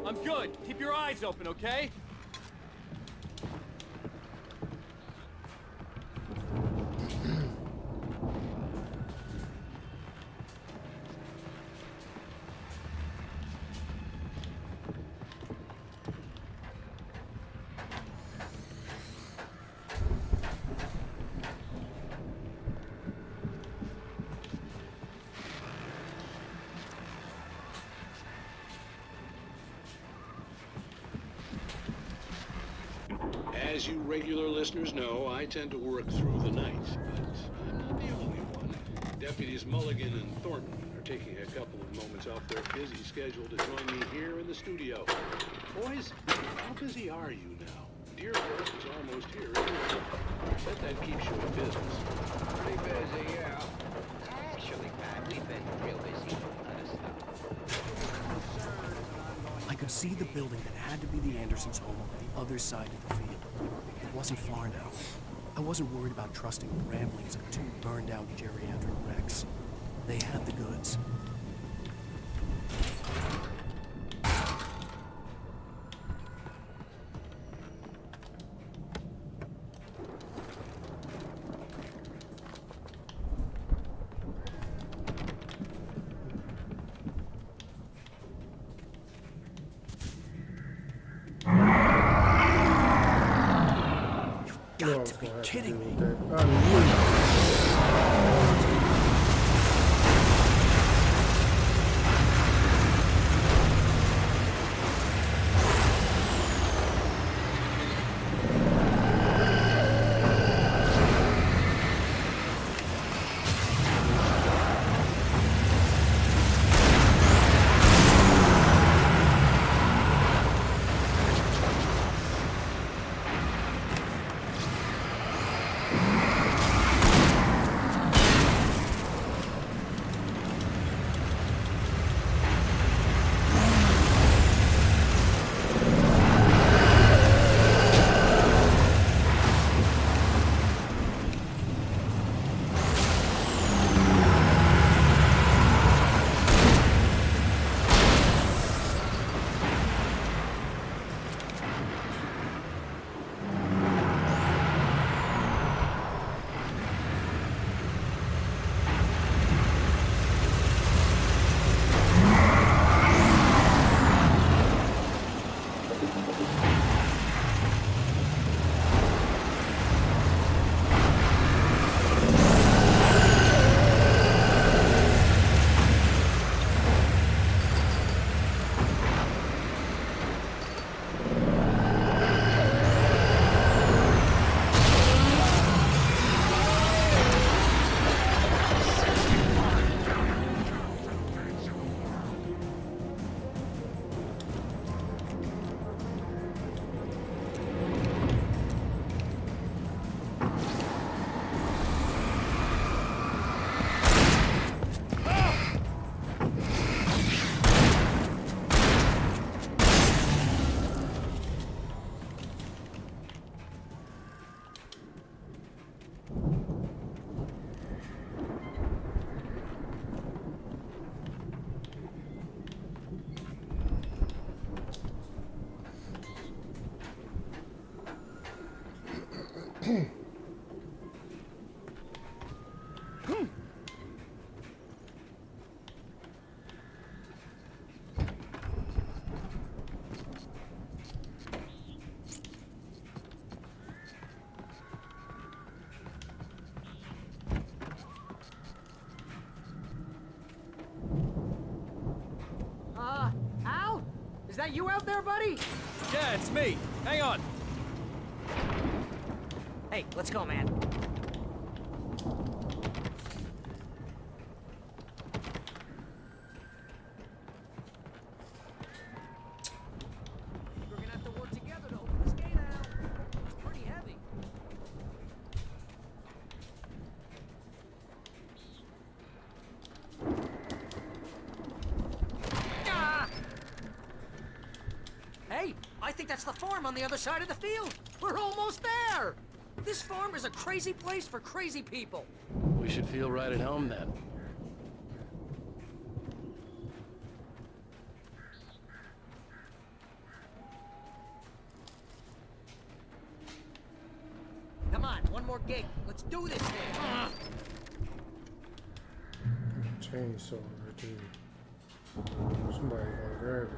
I'm good. Keep your eyes open, okay? As you regular listeners know, I tend to work through the night, but I'm not the only one. Deputies Mulligan and Thornton are taking a couple of moments off their busy schedule to join me here in the studio. Boys, how busy are you now? Deerfork is almost here. Bet that keeps you in business. Pretty busy, yeah. Actually, Pat, we've been real busy with other stuff. I could see the building that had to be the Andersons' home on the other side of the field. It wasn't far now. I wasn't worried about trusting the ramblings of two burned-out geriatric wrecks. They had the goods. Got to be kidding me. Al? Is that you out there, buddy? Yeah, it's me. Hang on. Hey, let's go, man. We're gonna have to work together to open this gate, Al. It's pretty heavy. Ah! Hey, I think that's the farm on the other side of the field. We're almost there. This farm is a crazy place for crazy people. We should feel right at home then. Come on, one more gate. Let's do this thing. Chainsaw right there. Somebody gonna grab it.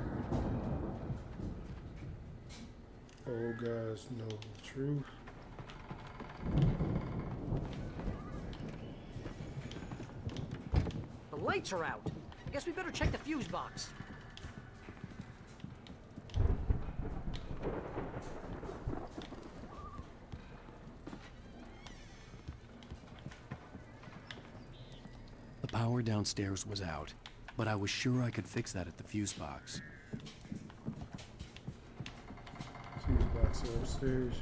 Old guys know the truth. The lights are out. I guess we better check the fuse box. The power downstairs was out, but I was sure I could fix that at the fuse box. Fuse box upstairs.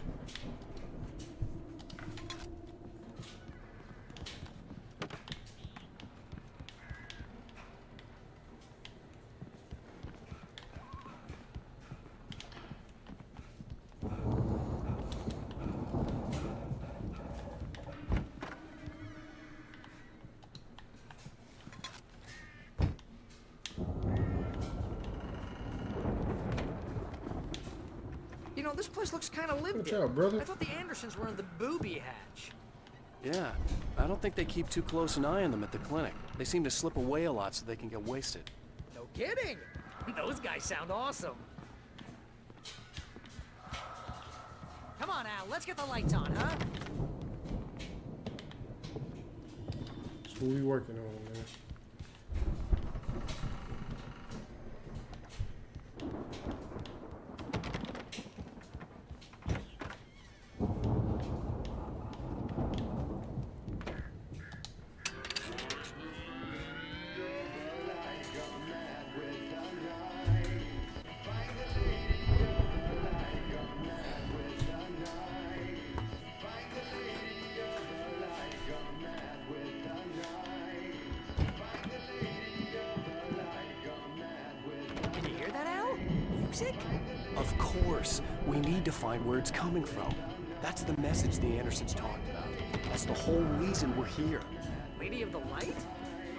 You know, this place looks kind of lived Watch in. out, brother. I thought the Andersons were in the booby hatch. Yeah, I don't think they keep too close an eye on them at the clinic. They seem to slip away a lot so they can get wasted. No kidding. Those guys sound awesome. Come on, Al. Let's get the lights on, huh? That's what we working on, man. Can you hear that, Al? Music? Of course. We need to find where it's coming from. That's the message the Andersons talked about. That's the whole reason we're here. Lady of the Light?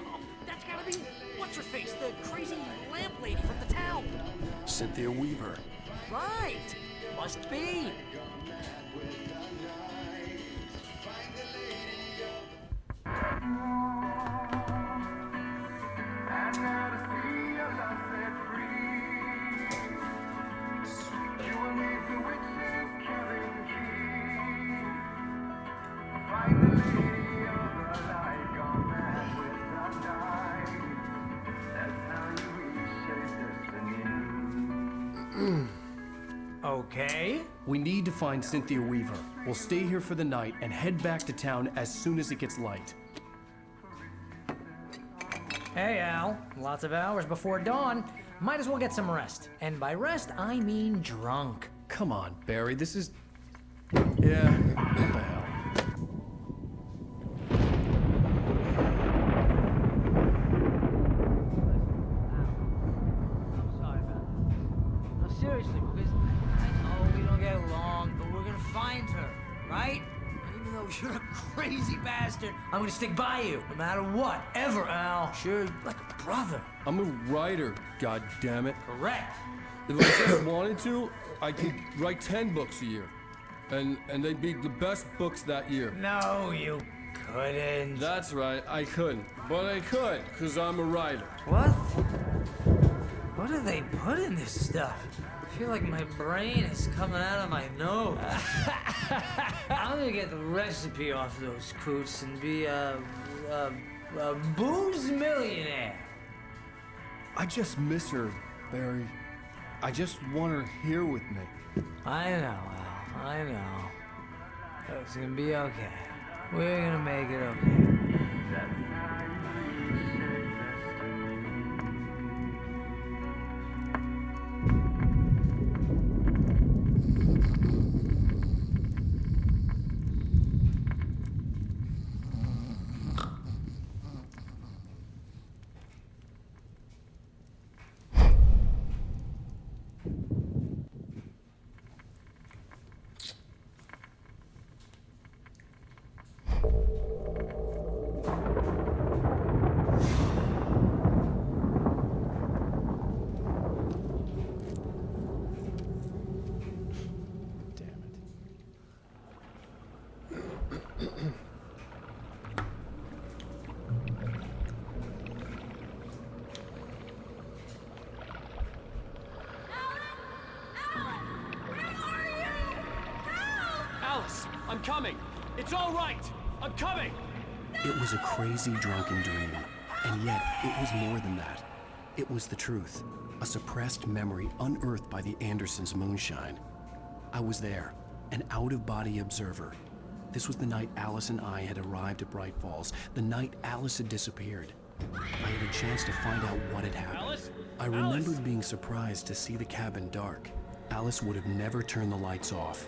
Oh, that's gotta be... What's her face? The crazy lamp lady from the town. Cynthia Weaver. Right. Must be. Okay. We need to find Cynthia Weaver. We'll stay here for the night and head back to town as soon as it gets light. Hey, Al. Lots of hours before dawn. Might as well get some rest. And by rest, I mean drunk. Come on, Barry, this is... Yeah, what the hell? I'm sorry about that. No, seriously, because I know we don't get along, but we're gonna find her, right? And even though you're a crazy bastard, I'm gonna stick by you, no matter what, ever, Al. Sure, like a brother. I'm a writer, goddammit. Correct. If I just wanted to, I could write 10 books a year. And they beat the best books that year. No, you couldn't. That's right, I couldn't. But I could, because I'm a writer. What? What do they put in this stuff? I feel like my brain is coming out of my nose. I'm gonna get the recipe off those coots and be a booze millionaire. I just miss her, Barry. I just want her here with me. I know, Al. I know. It's gonna be okay. We're gonna make it okay. Alice, I'm coming. It's all right. I'm coming. It was a crazy drunken dream, and yet it was more than that. It was the truth, a suppressed memory unearthed by the Andersons' moonshine. I was there, an out-of-body observer. This was the night Alice and I had arrived at Bright Falls, the night Alice had disappeared. I had a chance to find out what had happened. Alice? I remembered being surprised to see the cabin dark. Alice would have never turned the lights off.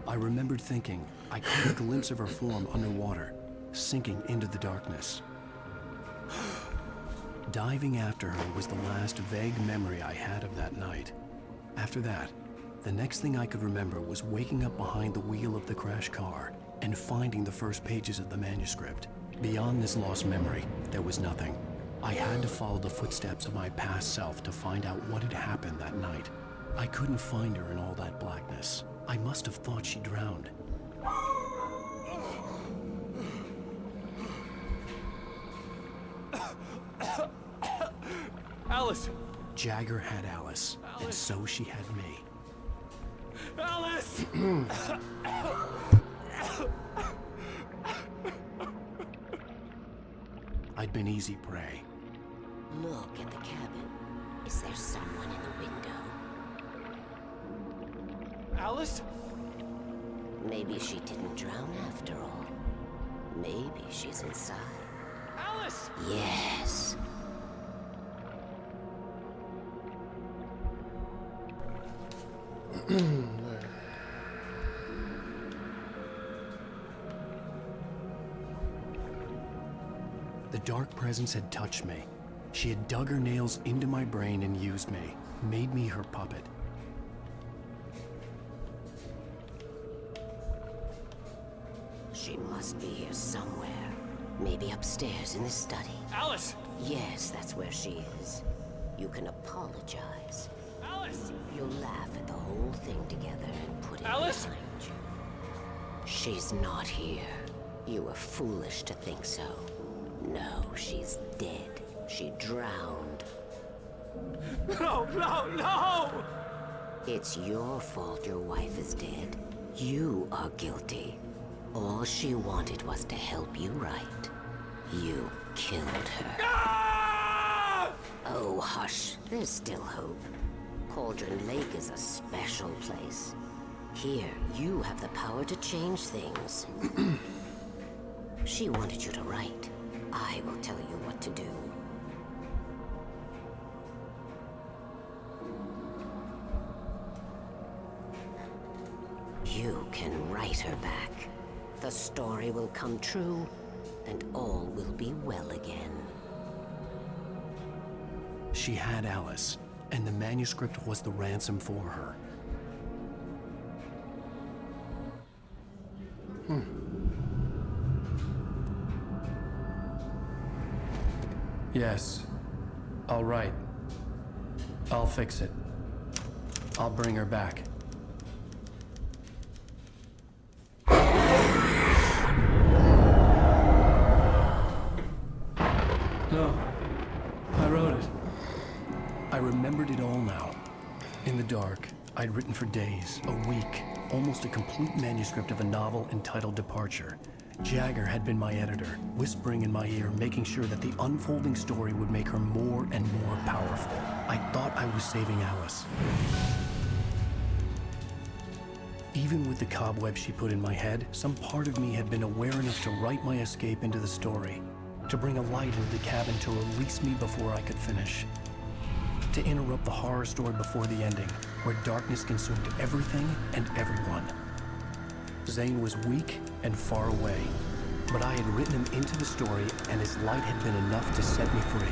I remembered thinking I caught a glimpse of her form underwater, sinking into the darkness. Diving after her was the last vague memory I had of that night. After that, the next thing I could remember was waking up behind the wheel of the crash car and finding the first pages of the manuscript. Beyond this lost memory, there was nothing. I had to follow the footsteps of my past self to find out what had happened that night. I couldn't find her in all that blackness. I must have thought she drowned. Alice! Jagger had Alice, and so she had me. Alice! I'd been easy prey. Look at the cabin. Is there someone in the window? Alice? Maybe she didn't drown after all. Maybe she's inside. Alice! Yes. The dark presence had touched me. She had dug her nails into my brain and used me, made me her puppet. She must be here somewhere. Maybe upstairs in the study. Alice! Yes, that's where she is. You can apologize. Alice! You'll laugh at the whole thing together and put it Alice? behind you. She's not here. You were foolish to think so. No, she's dead. She drowned. No, no, no! It's your fault your wife is dead. You are guilty. All she wanted was to help you right. You killed her. Ah! Oh, hush. There's still hope. Cauldron Lake is a special place. Here, you have the power to change things. She wanted you to write. I will tell you what to do. You can write her back. The story will come true, and all will be well again. She had Alice, and the manuscript was the ransom for her. Yes. All right. I'll fix it. I'll bring her back. I'd written for days, a week, almost a complete manuscript of a novel entitled Departure. Jagger had been my editor, whispering in my ear, making sure that the unfolding story would make her more and more powerful. I thought I was saving Alice. Even with the cobweb she put in my head, some part of me had been aware enough to write my escape into the story, to bring a light into the cabin to release me before I could finish, to interrupt the horror story before the ending, where darkness consumed everything and everyone. Zane was weak and far away, but I had written him into the story, and his light had been enough to set me free.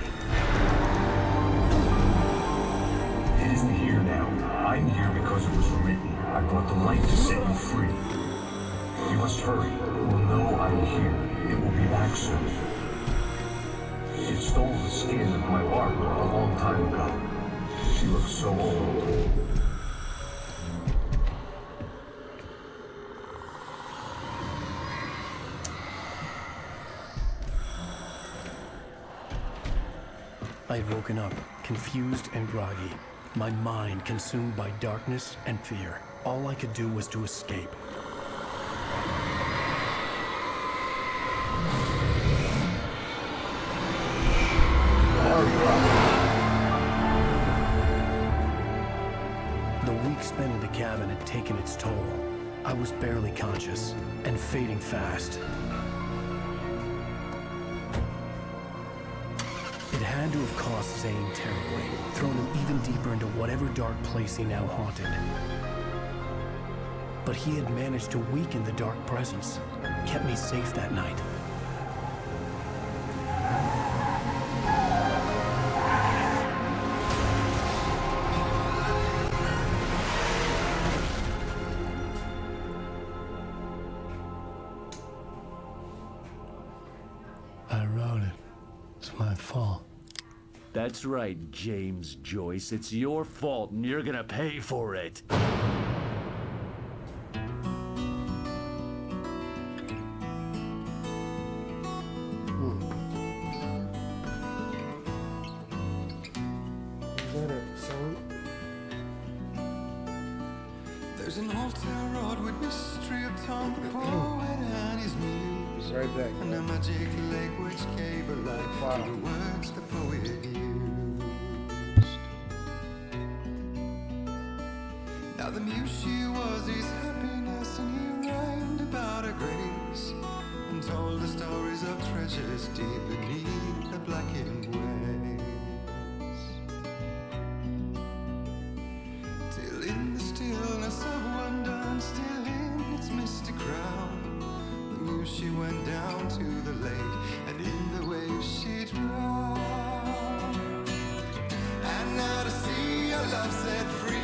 It isn't here now. I'm here because it was written. I brought the light to set you free. You must hurry. It will know I'm here. It will be back soon. It stole the skin of my Barbara a long time ago. She looks so old. I had woken up, confused and groggy, my mind consumed by darkness and fear. All I could do was to escape. The week spent in the cabin had taken its toll. I was barely conscious, and fading fast. It had to have cost Zane terribly, thrown him even deeper into whatever dark place he now haunted. But he had managed to weaken the dark presence, kept me safe that night. I wrote it. It's my fault. That's right, James Joyce. It's your fault, and you're gonna pay for it. There's an old town road with mystery of Tom the poet and his muse. Right back. And a magic lake which gave a life to the words the poet used. Now the muse she was his happiness, and he rhymed about her grace, and told the stories of treasures deep beneath the blackened waves. Till in the stillness of wonder, still in its misty crown, the muse she went down to the lake, and in the waves she drowned. And now to see your love set free,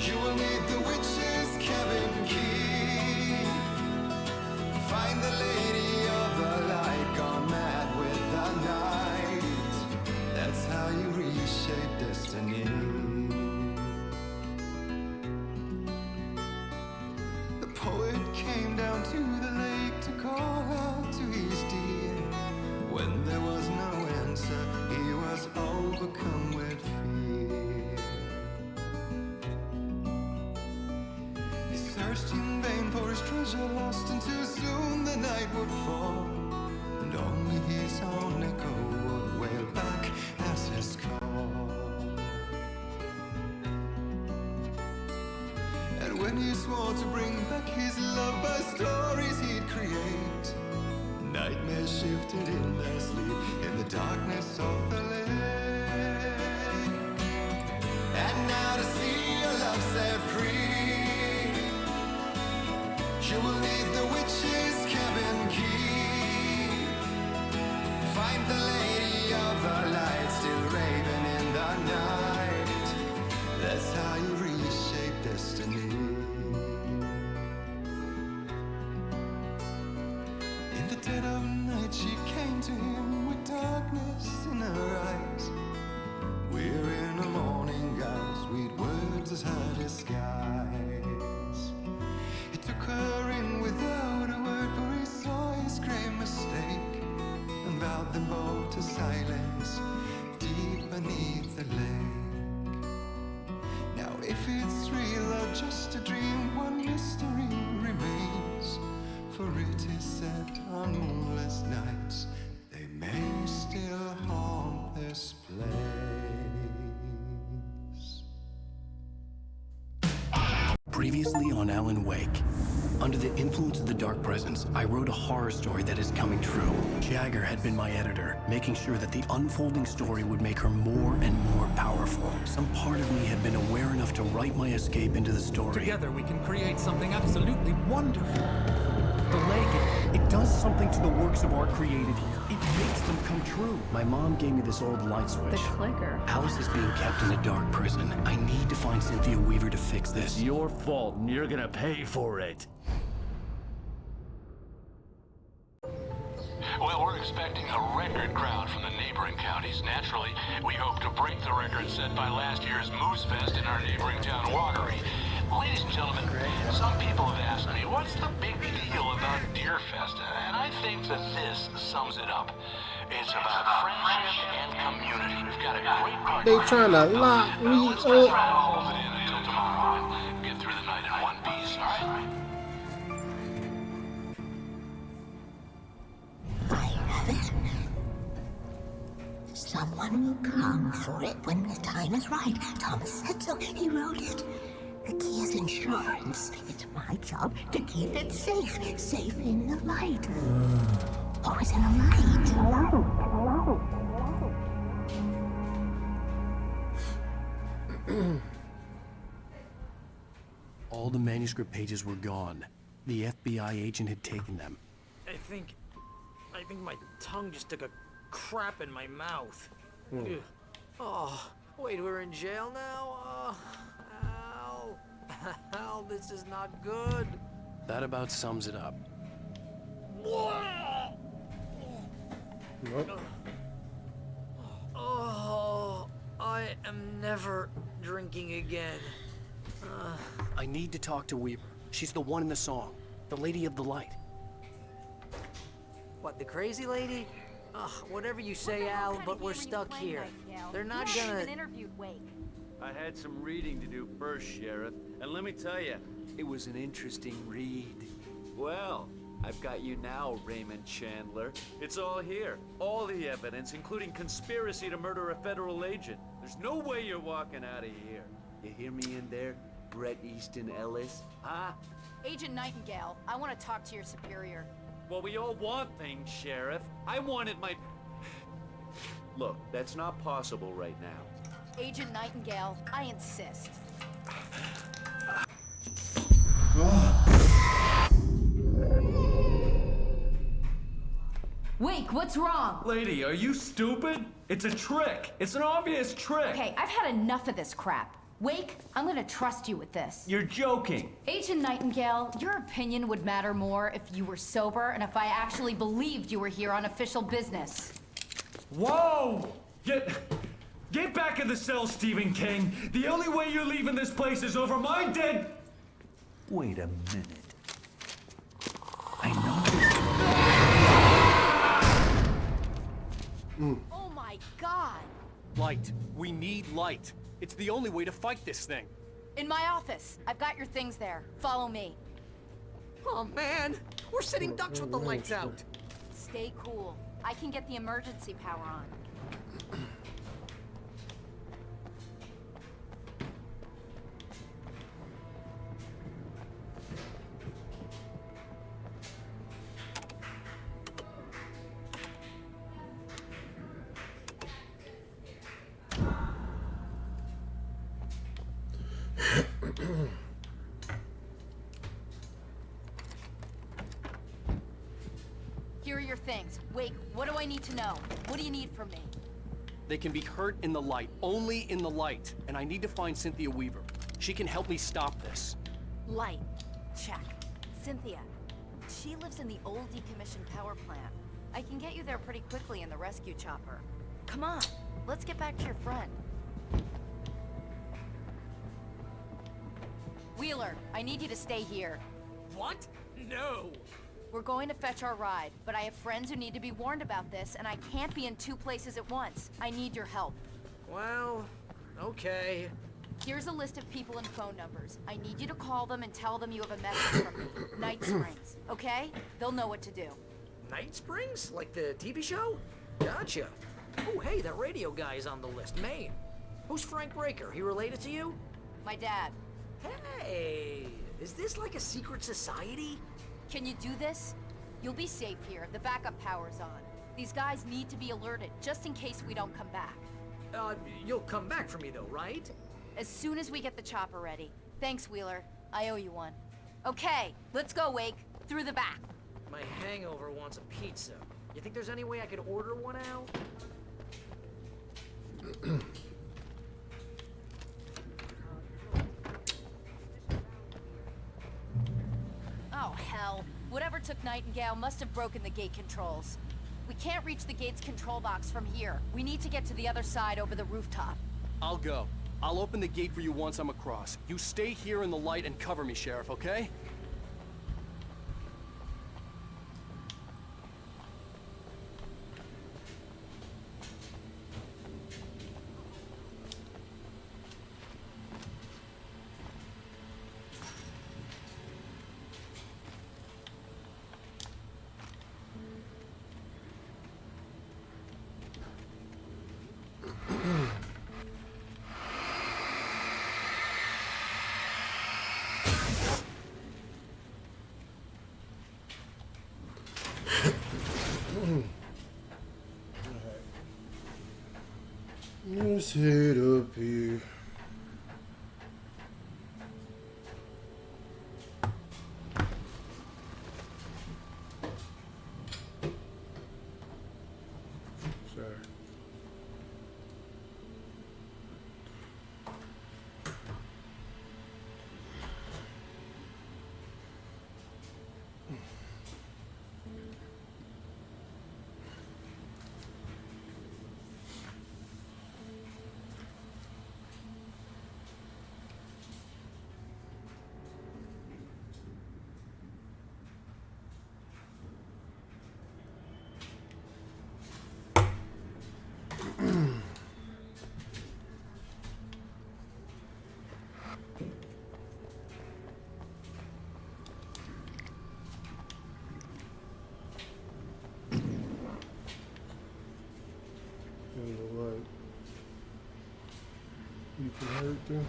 you will need the witch's cabin key. Find the lady of the light, gone mad with the night. That's how you reshape destiny. The poet came down to the lake to call out to his dear. When there was no answer, he was overcome with fear. He searched in vain for his treasure lost, until soon the night would fall, and only his own echo would wail back as his call. And when he swore to bring back his love by stories he'd create, nightmares shifted in their sleep in the darkness of the lake. And now to see your love set free, you will need the witch's cabin key. Find the lady of the light, still raving in the night. That's how you reshape destiny. In the dead of night she came to him with darkness in her eyes. We're in a morning gown, sweet words as her disguise. He took her in without a word, for he saw his grave mistake, and vowed them both to silence deep beneath the lake. Previously on Alan Wake. Under the influence of the Dark Presence, I wrote a horror story that is coming true. Jagger had been my editor, making sure that the unfolding story would make her more and more powerful. Some part of me had been aware enough to write my escape into the story. Together we can create something absolutely wonderful. The lake, it does something to the works of art created here. It makes them come true. My mom gave me this old light switch. The clicker. Alice is being kept in a dark prison. I need to find Cynthia Weaver to fix this. It's your fault, and you're gonna pay for it. Well, we're expecting a record crowd from the neighboring counties. Naturally, we hope to break the record set by last year's Moose Fest in our neighboring town, Watery. Ladies and gentlemen, some people have asked me, what's the big deal about Deer Fest? And I think that this sums it up. It's about friendship and community. We've got a great party. They trying to lock me Let's try to up. hold it in until tomorrow and get through the night in one piece, all right? Someone will come for it when the time is right. Thomas said so. He wrote it. The key is insurance. It's my job to keep it safe. Safe in the light. Always in the light. All the manuscript pages were gone. The FBI agent had taken them. I think my tongue just took a crap in my mouth. Hmm. Ugh. Oh, wait, we're in jail now? Oh, Al. Al, this is not good. That about sums it up. Nope. Oh, I am never drinking again. I need to talk to Weaver. She's the one in the song. The Lady of the Light. What, the crazy lady? Ugh, whatever you say, Al, but we're stuck here. They're not gonna... interviewed Wake. I had some reading to do first, Sheriff, and let me tell you, it was an interesting read. Well, I've got you now, Raymond Chandler. It's all here. All the evidence, including conspiracy to murder a federal agent. There's no way you're walking out of here. You hear me in there, Bret Easton Ellis? Huh? Agent Nightingale, I want to talk to your superior. Well, we all want things, Sheriff. I wanted my... Look, that's not possible right now. Agent Nightingale, I insist. Wake, what's wrong? Lady, are you stupid? It's a trick. It's an obvious trick. Okay, I've had enough of this crap. Wake, I'm gonna trust you with this. You're joking. Agent Nightingale, your opinion would matter more if you were sober and if I actually believed you were here on official business. Whoa! Get back in the cell, Stephen King. The only way you're leaving this place is over my dead... Wait a minute. I know. Oh my God! Light. We need light. It's the only way to fight this thing. In my office. I've got your things there. Follow me. Oh man, we're sitting ducks with the lights out. Stay cool. I can get the emergency power on. Here are your things. Wake, what do I need to know? What do you need from me? They can be hurt in the light, only in the light. And I need to find Cynthia Weaver. She can help me stop this. Light. Check. Cynthia. She lives in the old decommissioned power plant. I can get you there pretty quickly in the rescue chopper. Come on, let's get back to your friend. Wheeler, I need you to stay here. What? No. We're going to fetch our ride, but I have friends who need to be warned about this, and I can't be in two places at once. I need your help. Well, okay. Here's a list of people and phone numbers. I need you to call them and tell them you have a message from me. Night Springs, okay? They'll know what to do. Night Springs? Like the TV show? Gotcha. Oh, hey, that radio guy is on the list. Maine. Who's Frank Breaker? He related to you? My dad. Hey! Is this like a secret society? Can you do this? You'll be safe here. The backup power's on. These guys need to be alerted, just in case we don't come back. You'll come back for me though, right? As soon as we get the chopper ready. Thanks, Wheeler. I owe you one. Okay, let's go, Wake. Through the back. My hangover wants a pizza. You think there's any way I could order one out? Oh, hell. Whatever took Nightingale must have broken the gate controls. We can't reach the gate's control box from here. We need to get to the other side over the rooftop. I'll go. I'll open the gate for you once I'm across. You stay here in the light and cover me, Sheriff, okay? Let's head up here. Sorry. You can hurt them.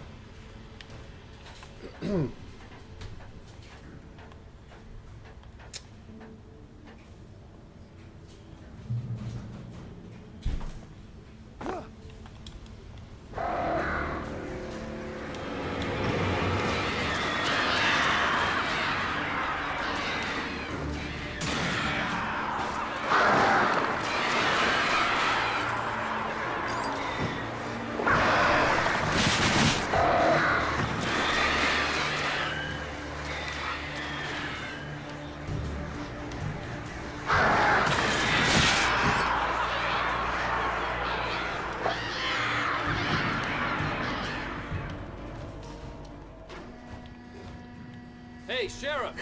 Hey, Sheriff!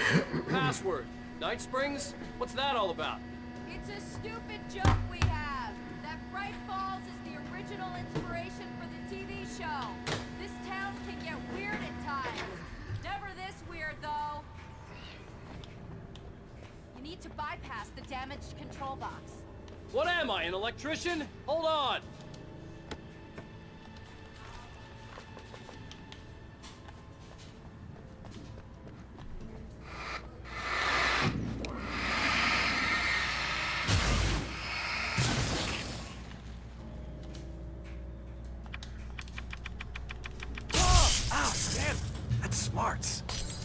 Password. Night Springs? What's that all about? It's a stupid joke we have. That Bright Falls is the original inspiration for the TV show. This town can get weird at times. Never this weird, though. You need to bypass the damaged control box. What am I, an electrician? Hold on!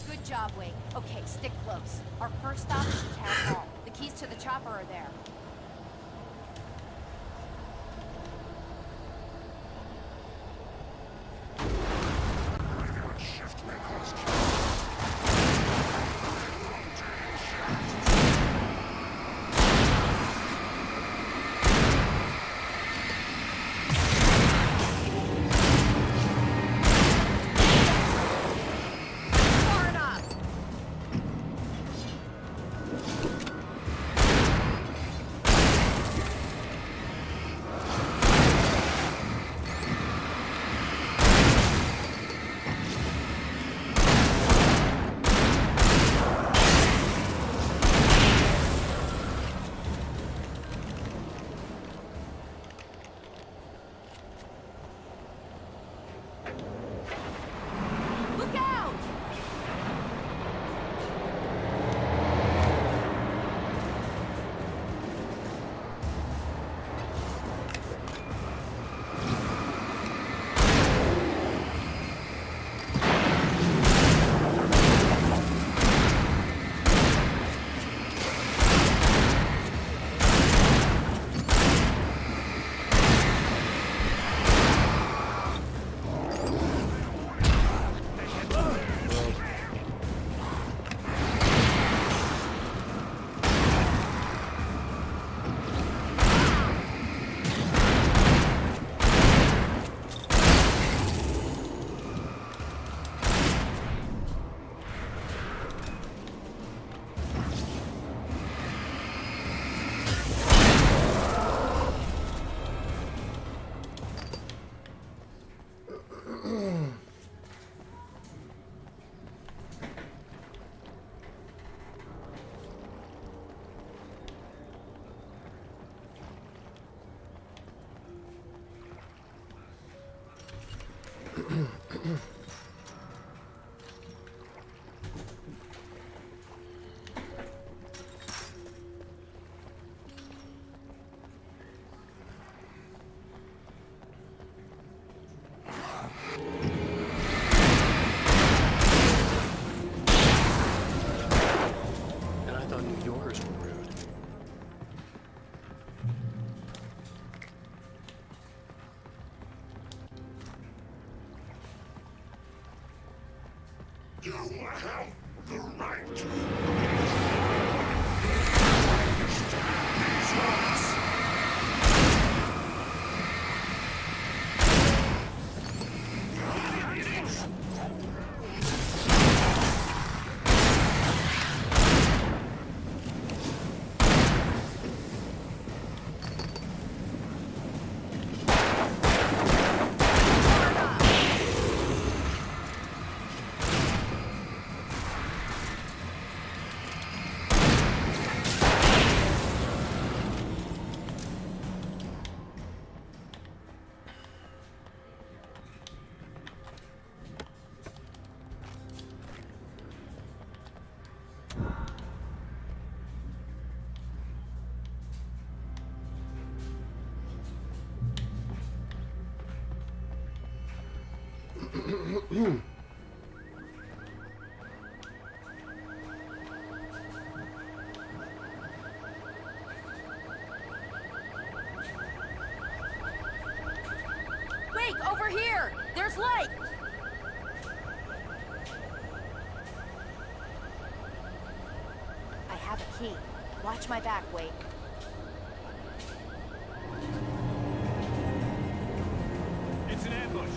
Good job, Wade. Okay, stick close. Our first stop is the town hall. The keys to the chopper are there. You have the right to understand these words. Wake, over here! There's light! I have a key. Watch my back, Wake. It's an ambush.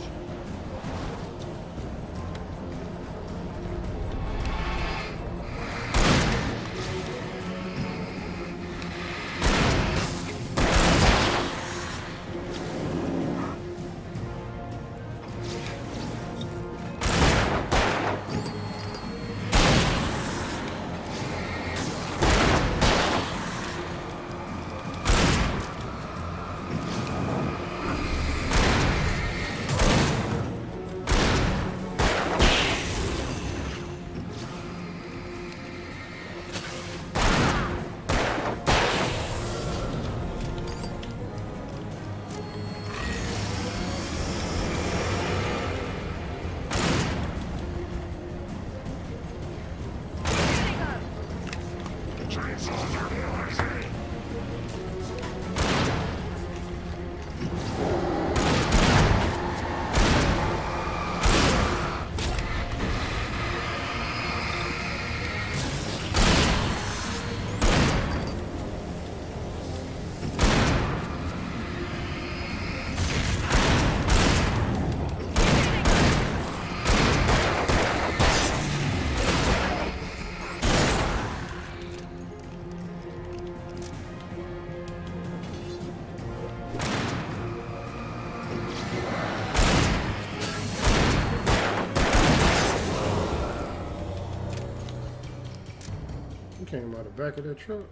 Came out the back of that truck.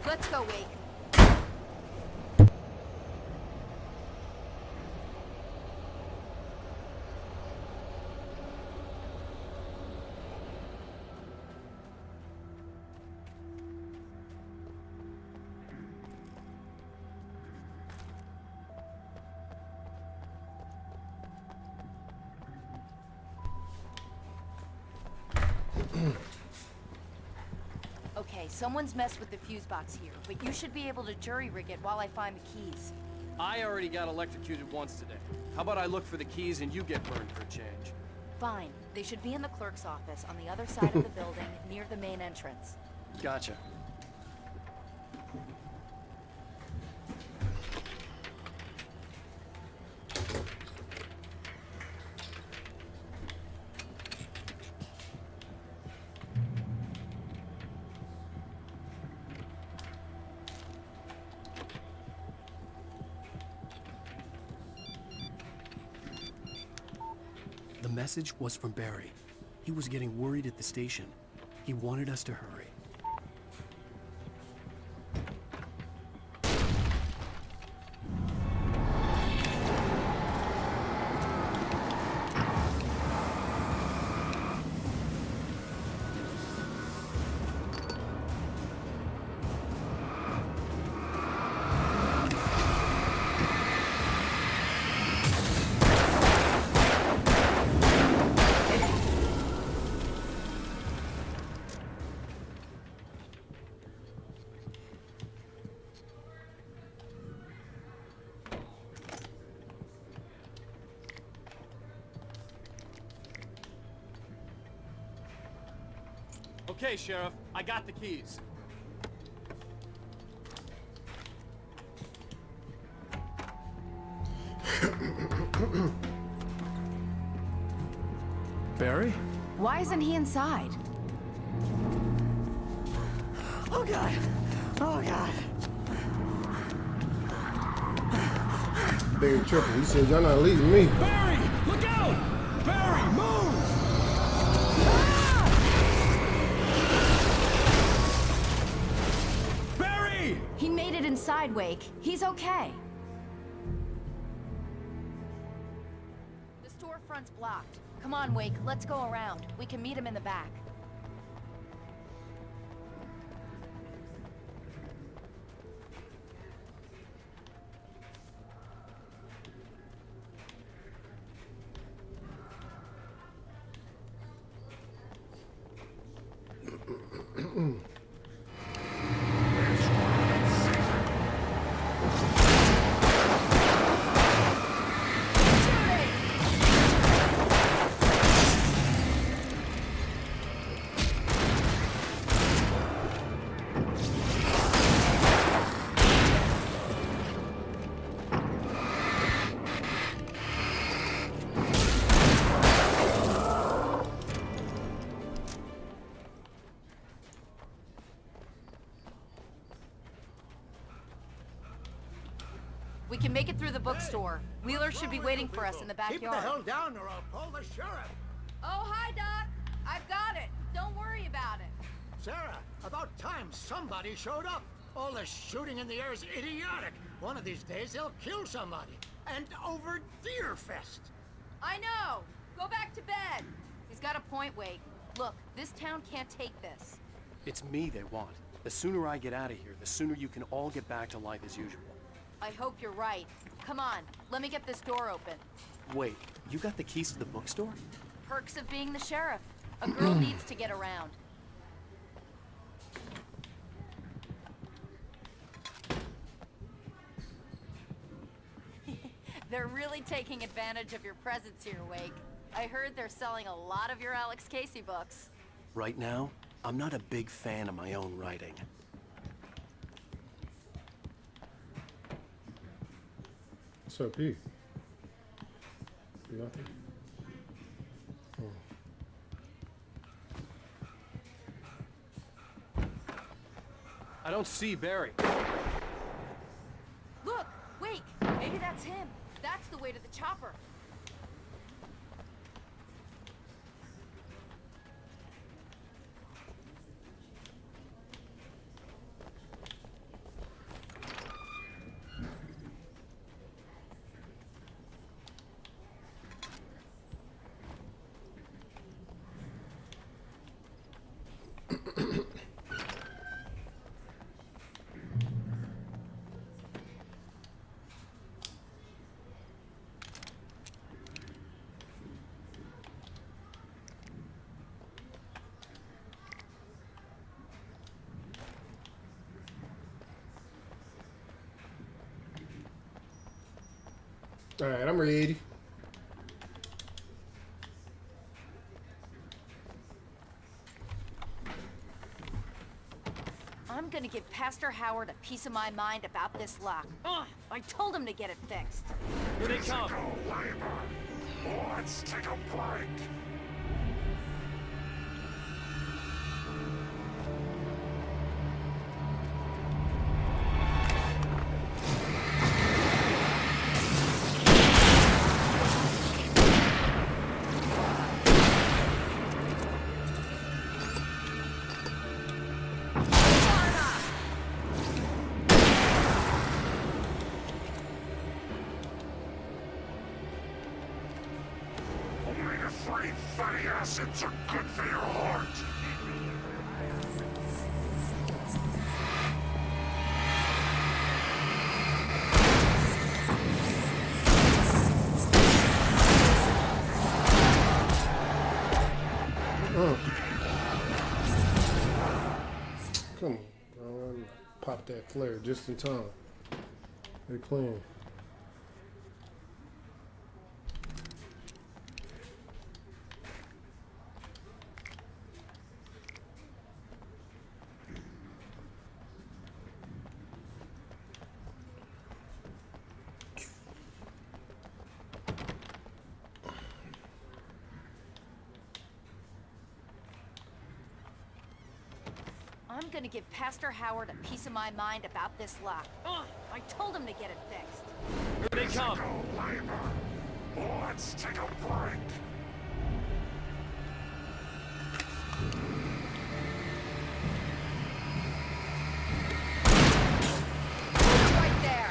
Let's go, Wake. Okay, someone's messed with the fuse box here, but you should be able to jury rig it while I find the keys. I already got electrocuted once today. How about I look for the keys and you get burned for a change? Fine. They should be in the clerk's office on the other side of the building, near the main entrance. Gotcha. The message was from Barry. He was getting worried at the station. He wanted us to hurry. Okay, Sheriff. I got the keys. Barry? Why isn't he inside? Oh God! Oh God! Barry tripping. He said, y'all not leaving me. Barry! Look out! Barry, move! Barry! He made it inside, Wake. He's okay. The storefront's blocked. Come on, Wake. Let's go around. We can meet him in the back. We can make it through the bookstore. Wheeler should be waiting for us in the backyard. Keep the hell down or I'll call the sheriff. Oh, hi, Doc. I've got it. Don't worry about it. Sarah, about time somebody showed up. All the shooting in the air is idiotic. One of these days they'll kill somebody. And over Deerfest. I know. Go back to bed. He's got a point, Wake. Look, this town can't take this. It's me they want. The sooner I get out of here, the sooner you can all get back to life as usual. I hope you're right. Come on, let me get this door open. Wait, you got the keys to the bookstore? Perks of being the sheriff. A girl needs to get around. They're really taking advantage of your presence here, Wake. I heard they're selling a lot of your Alex Casey books. Right now, I'm not a big fan of my own writing. What's up, P? Nothing. I don't see Barry. Look, Wake, maybe that's him. That's the way to the chopper. All right, I'm ready. I'm gonna give Pastor Howard a piece of my mind about this lock. Ugh, I told him to get it fixed. Here they come. Let's take a bite. Omega-3 fatty acids are good for your heart. Come on, bro. Pop that flare just in time. They playing. I'm gonna give Pastor Howard a piece of my mind about this lock. Ugh, I told him to get it fixed. Here they come. Let's take a break. Right there.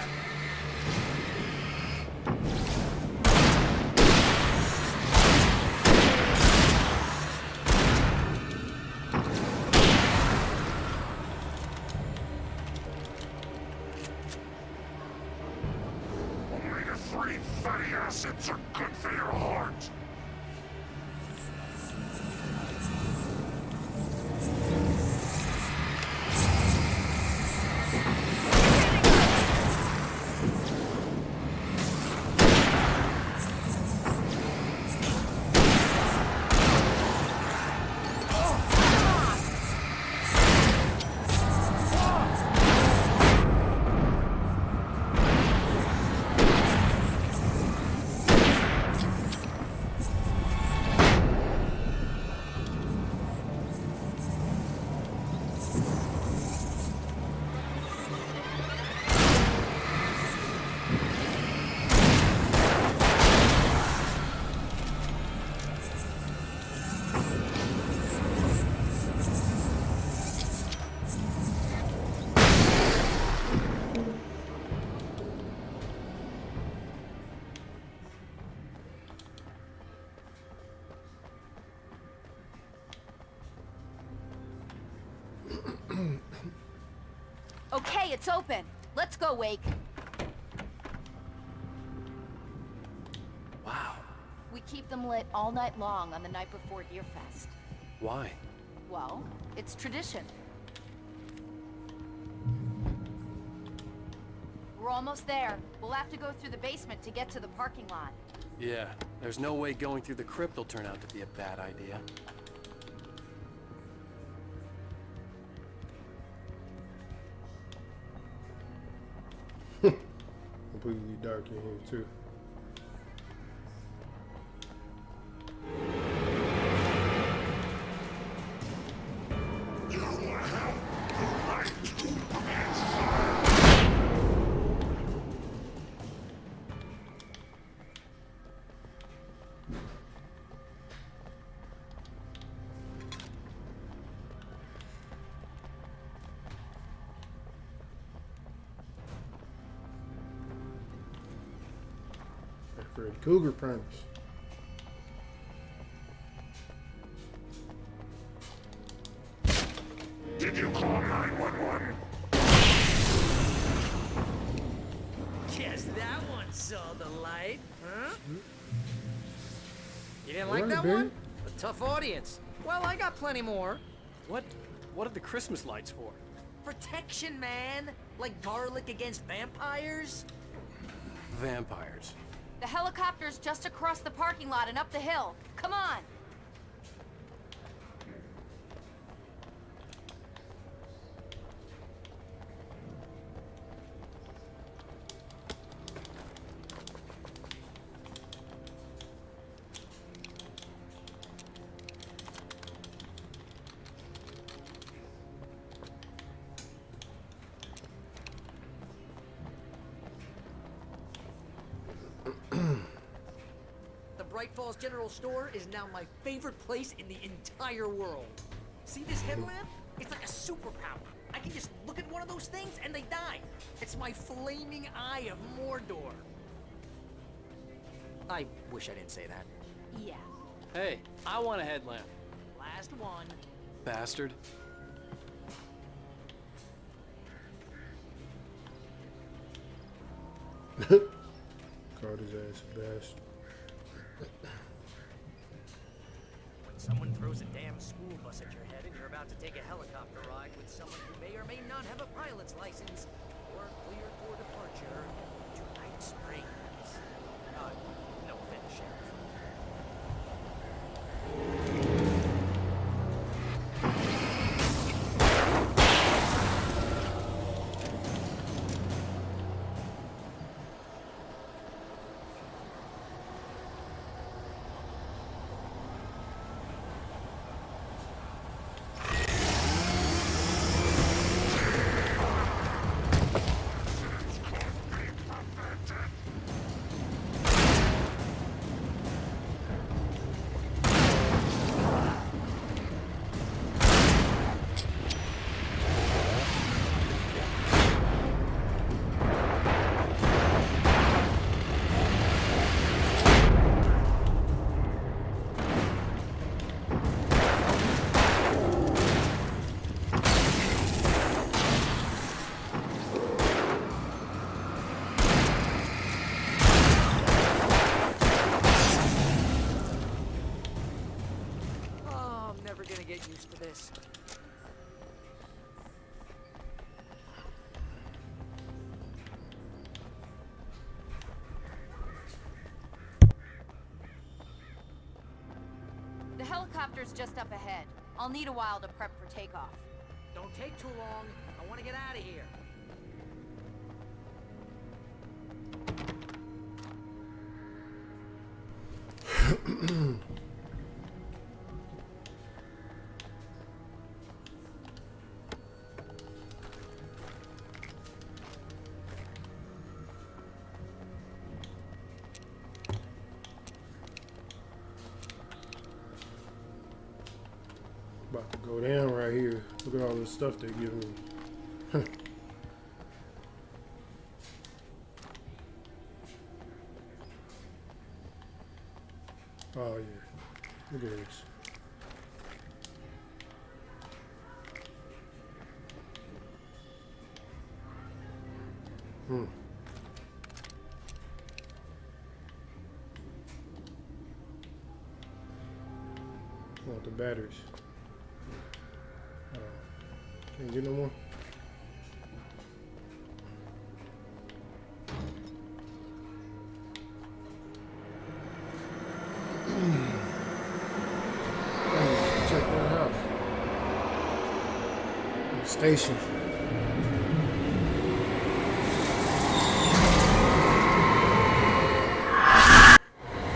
Omega-3 fatty acids are good for your heart. Okay, it's open. Let's go, Wake. Wow. We keep them lit all night long on the night before Deerfest. Why? Well, it's tradition. We're almost there. We'll have to go through the basement to get to the parking lot. Yeah, there's no way going through the crypt will turn out to be a bad idea. Completely dark in here too. Freddy Cougar premise. Did you call 911? Guess that one saw the light, huh? You didn't like Alright, that baby. one? A tough audience. Well, I got plenty more. What are the Christmas lights for? Protection, man. Like garlic against vampires. Vampires. The helicopter's just across the parking lot and up the hill. Come on! Bright Falls General Store is now my favorite place in the entire world. See this headlamp? It's like a superpower. I can just look at one of those things and they die. It's my flaming eye of Mordor. I wish I didn't say that. Yeah. Hey, I want a headlamp. Last one. Bastard. Called his ass a bastard. When someone throws a damn school bus at your head and you're about to take a helicopter ride with someone who may or may not have a pilot's license, or cleared for departure to Night Springs. No offense, Sheriff. this. The helicopter's just up ahead. I'll need a while to prep for takeoff. Don't take too long. I want to get out of here. About to go down right here. Look at all this stuff they're giving me. Oh yeah. Look at this. Want the batteries. Can't get no more. Check that house. The station.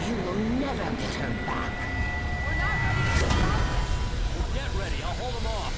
You will never get her back. Get ready, I'll hold them off.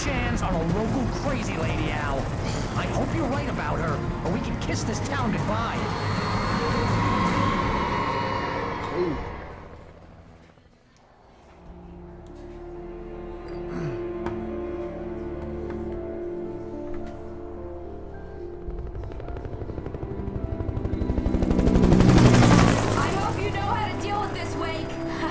chance on a local crazy lady, Al. I hope you're right about her, or we can kiss this town goodbye. Ooh. I hope you know how to deal with this, Wake.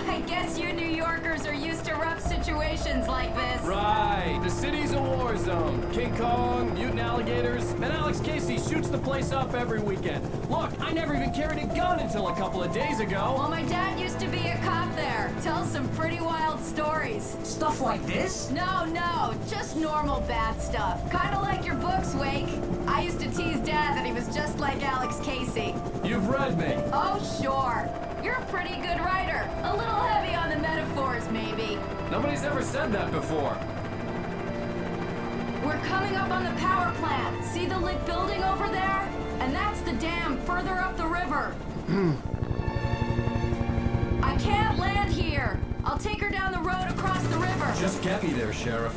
I guess you New Yorkers are used to rough situations like this. Right. The city's a war zone. King Kong, mutant alligators, and Alex Casey shoots the place up every weekend. Look, I never even carried a gun until a couple of days ago. Well, my dad used to be a cop there. Tells some pretty wild stories. Stuff like this? No, just normal bad stuff. Kinda like your books, Wake. I used to tease Dad that he was just like Alex Casey. You've read me. Oh, sure. You're a pretty good writer. A little heavy on the metaphors, maybe. Nobody's ever said that before. We're coming up on the power plant. See the lit building over there? And that's the dam further up the river. I can't land here. I'll take her down the road across the river. Just get me there, Sheriff.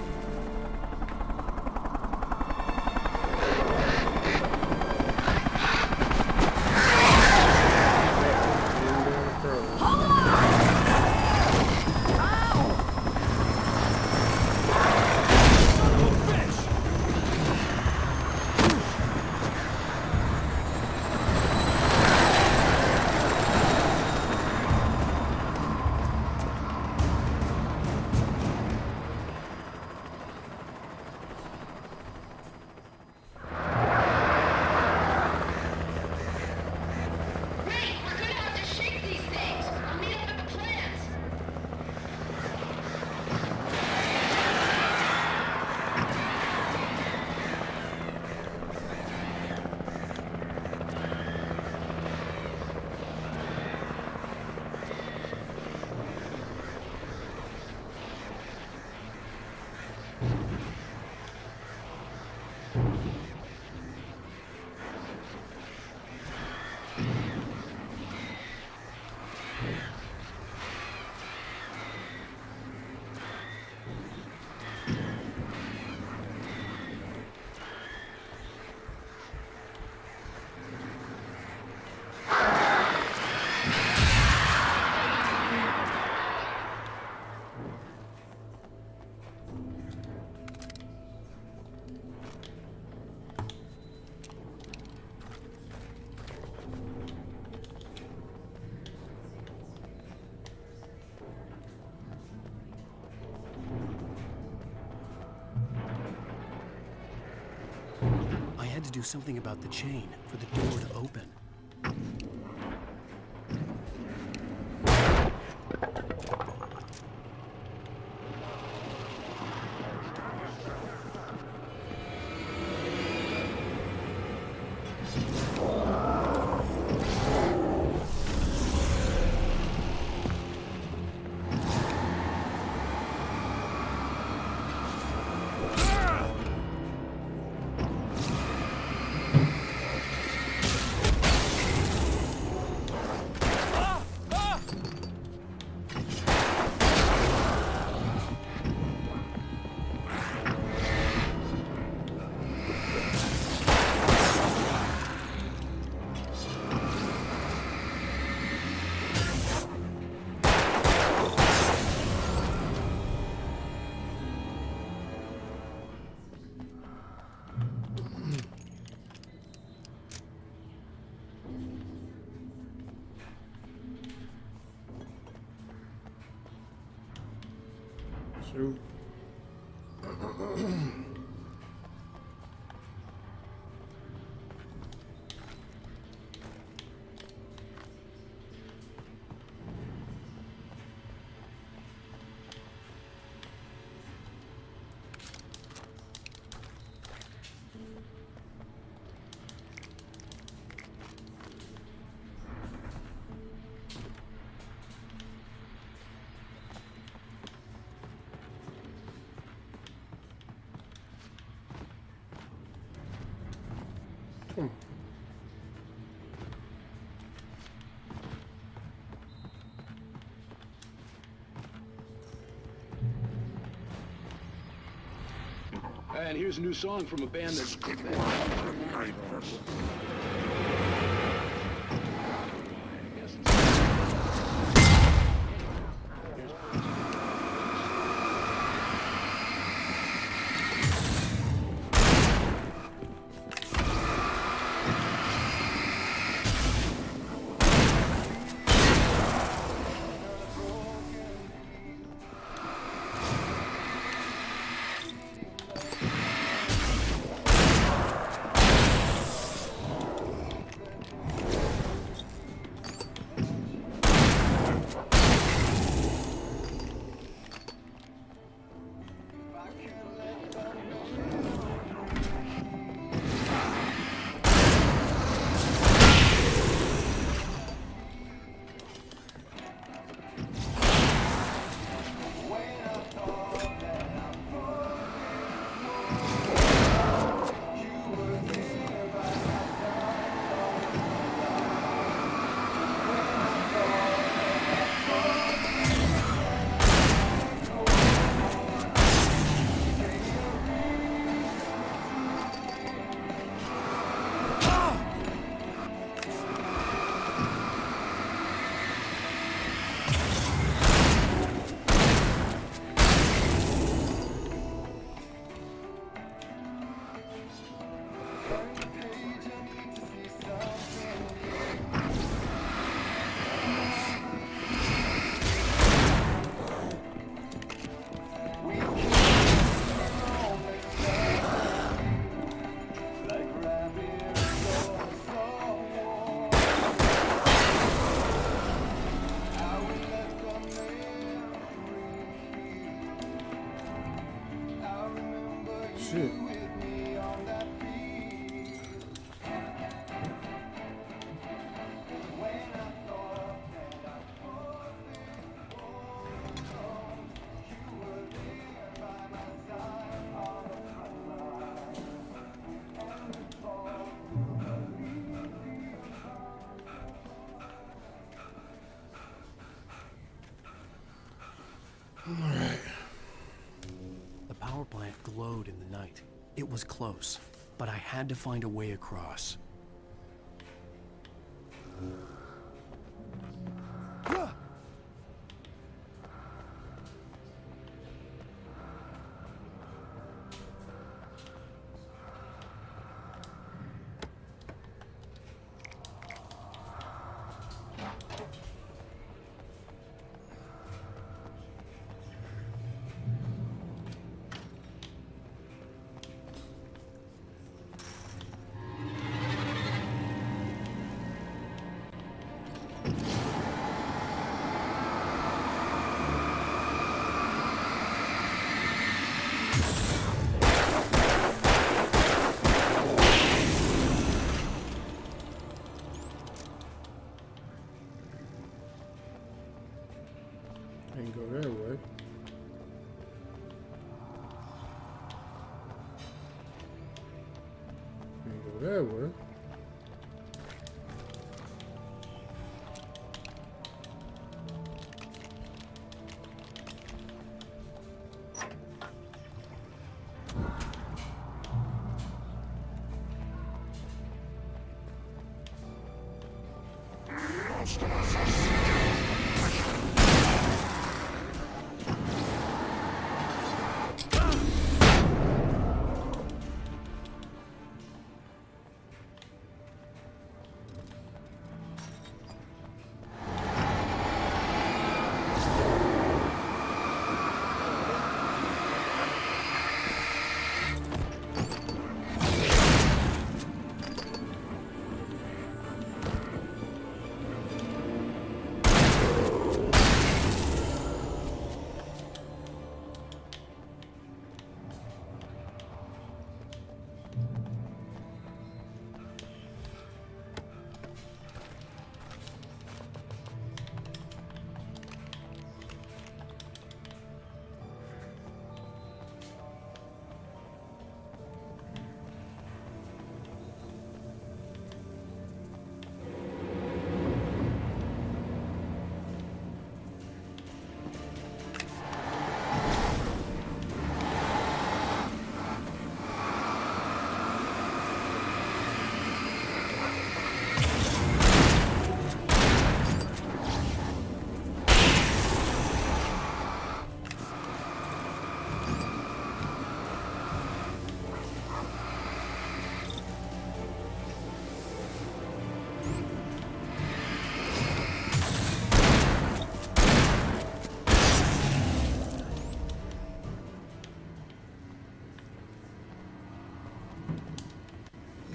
I had to do something about the chain for the door to open. Shoot. And here's a new song from a band that's... Shit. The power plant glowed in the night. It was close, but I had to find a way across. Can't go that way. Can't go that way.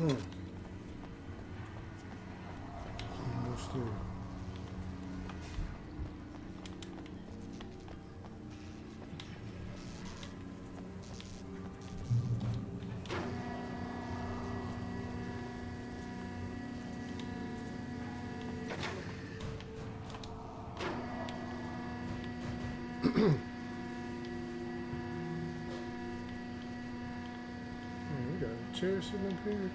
Almost there. We got a chair sitting up here.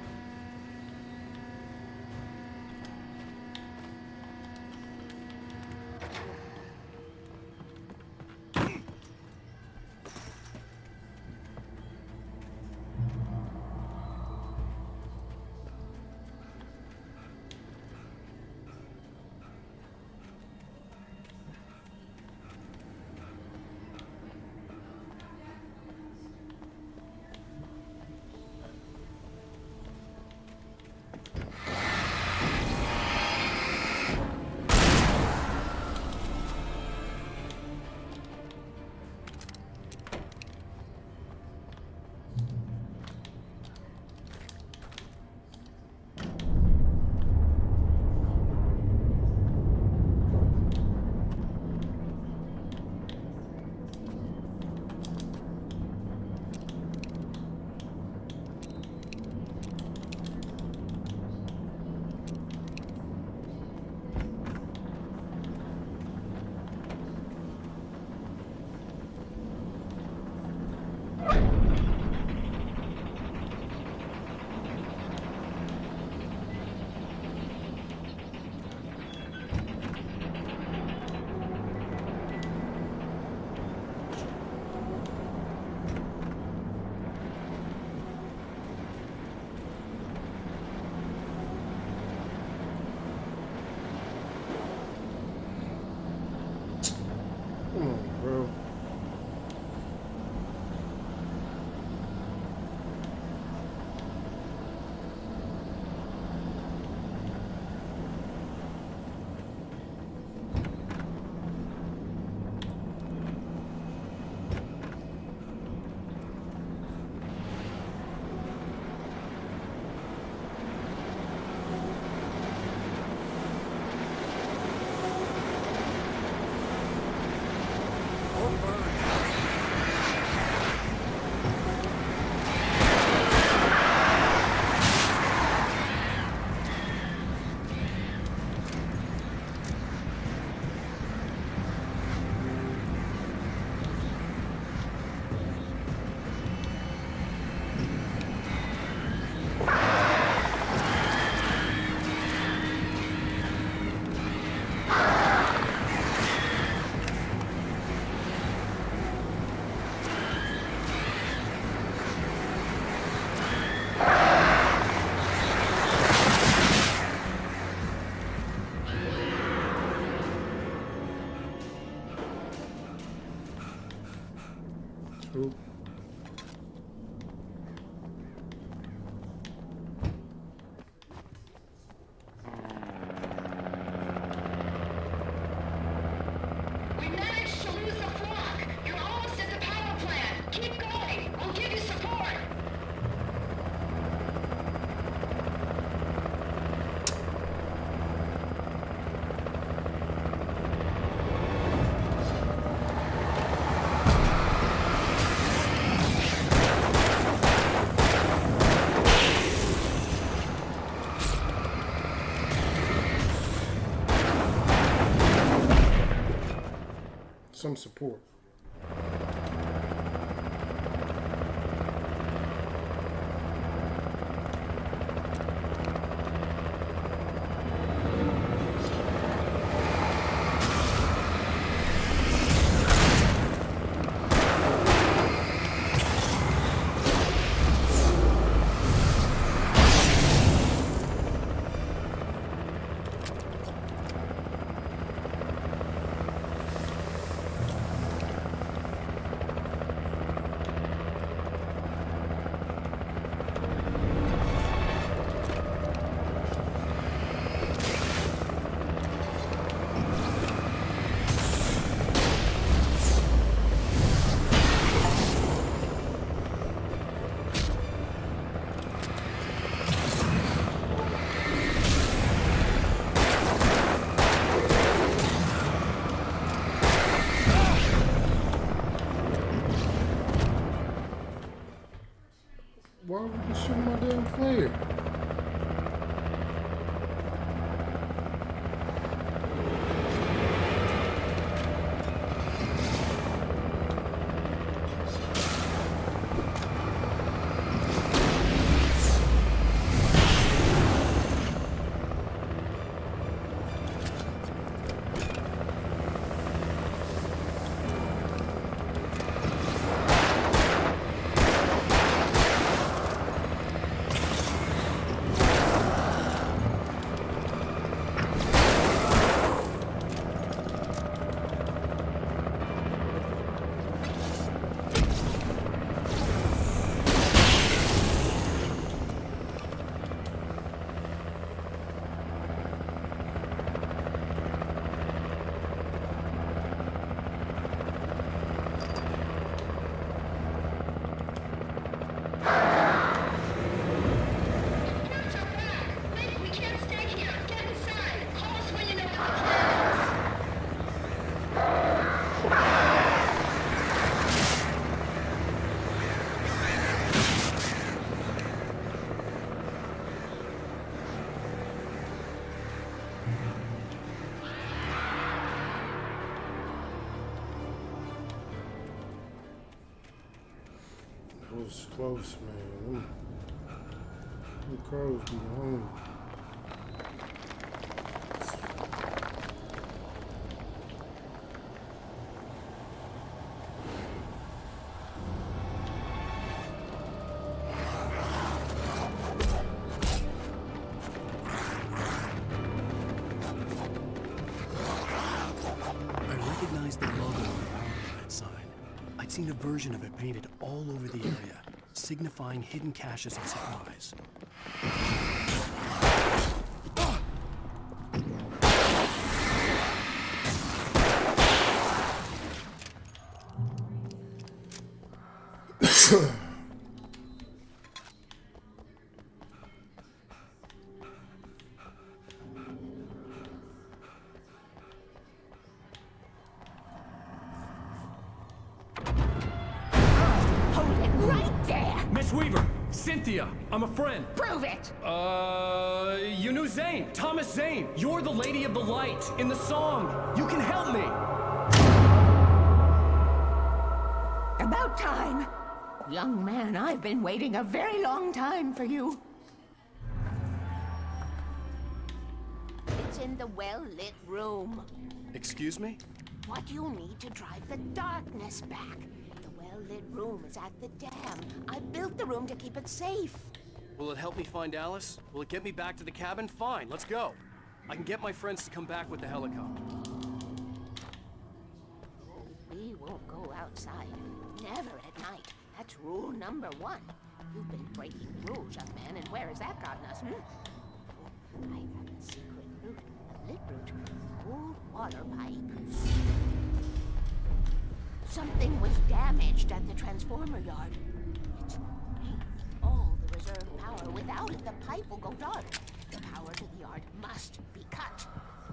Come on, bro. Cool. We managed to lose the flock. You're almost at the power plant. Keep going. We'll give you support. Some support. Why would you shoot my damn player? It was close, man. The crows be home. I recognized the logo on the power plant sign. I'd seen a version of it painted all over the area, signifying hidden caches of supplies. Hold it right there! Miss Weaver! Cynthia! I'm a friend! Prove it! You knew Zane! Thomas Zane! You're the Lady of the Light in the song! You can help me! About time! Young man, I've been waiting a very long time for you. It's in the well-lit room. Excuse me? What you'll need to drive the darkness back. The well-lit room is at the dam. I built the room to keep it safe. Will it help me find Alice? Will it get me back to the cabin? Fine, let's go. I can get my friends to come back with the helicopter. We won't go outside. Never at night. That's rule number 1. You've been breaking rules, young man, and where has that gotten us, I have a secret route. A lit route. Old water pipe. Something was damaged at the transformer yard. It's drained all the reserve power. Without it, the pipe will go dark. The power to the yard must be cut.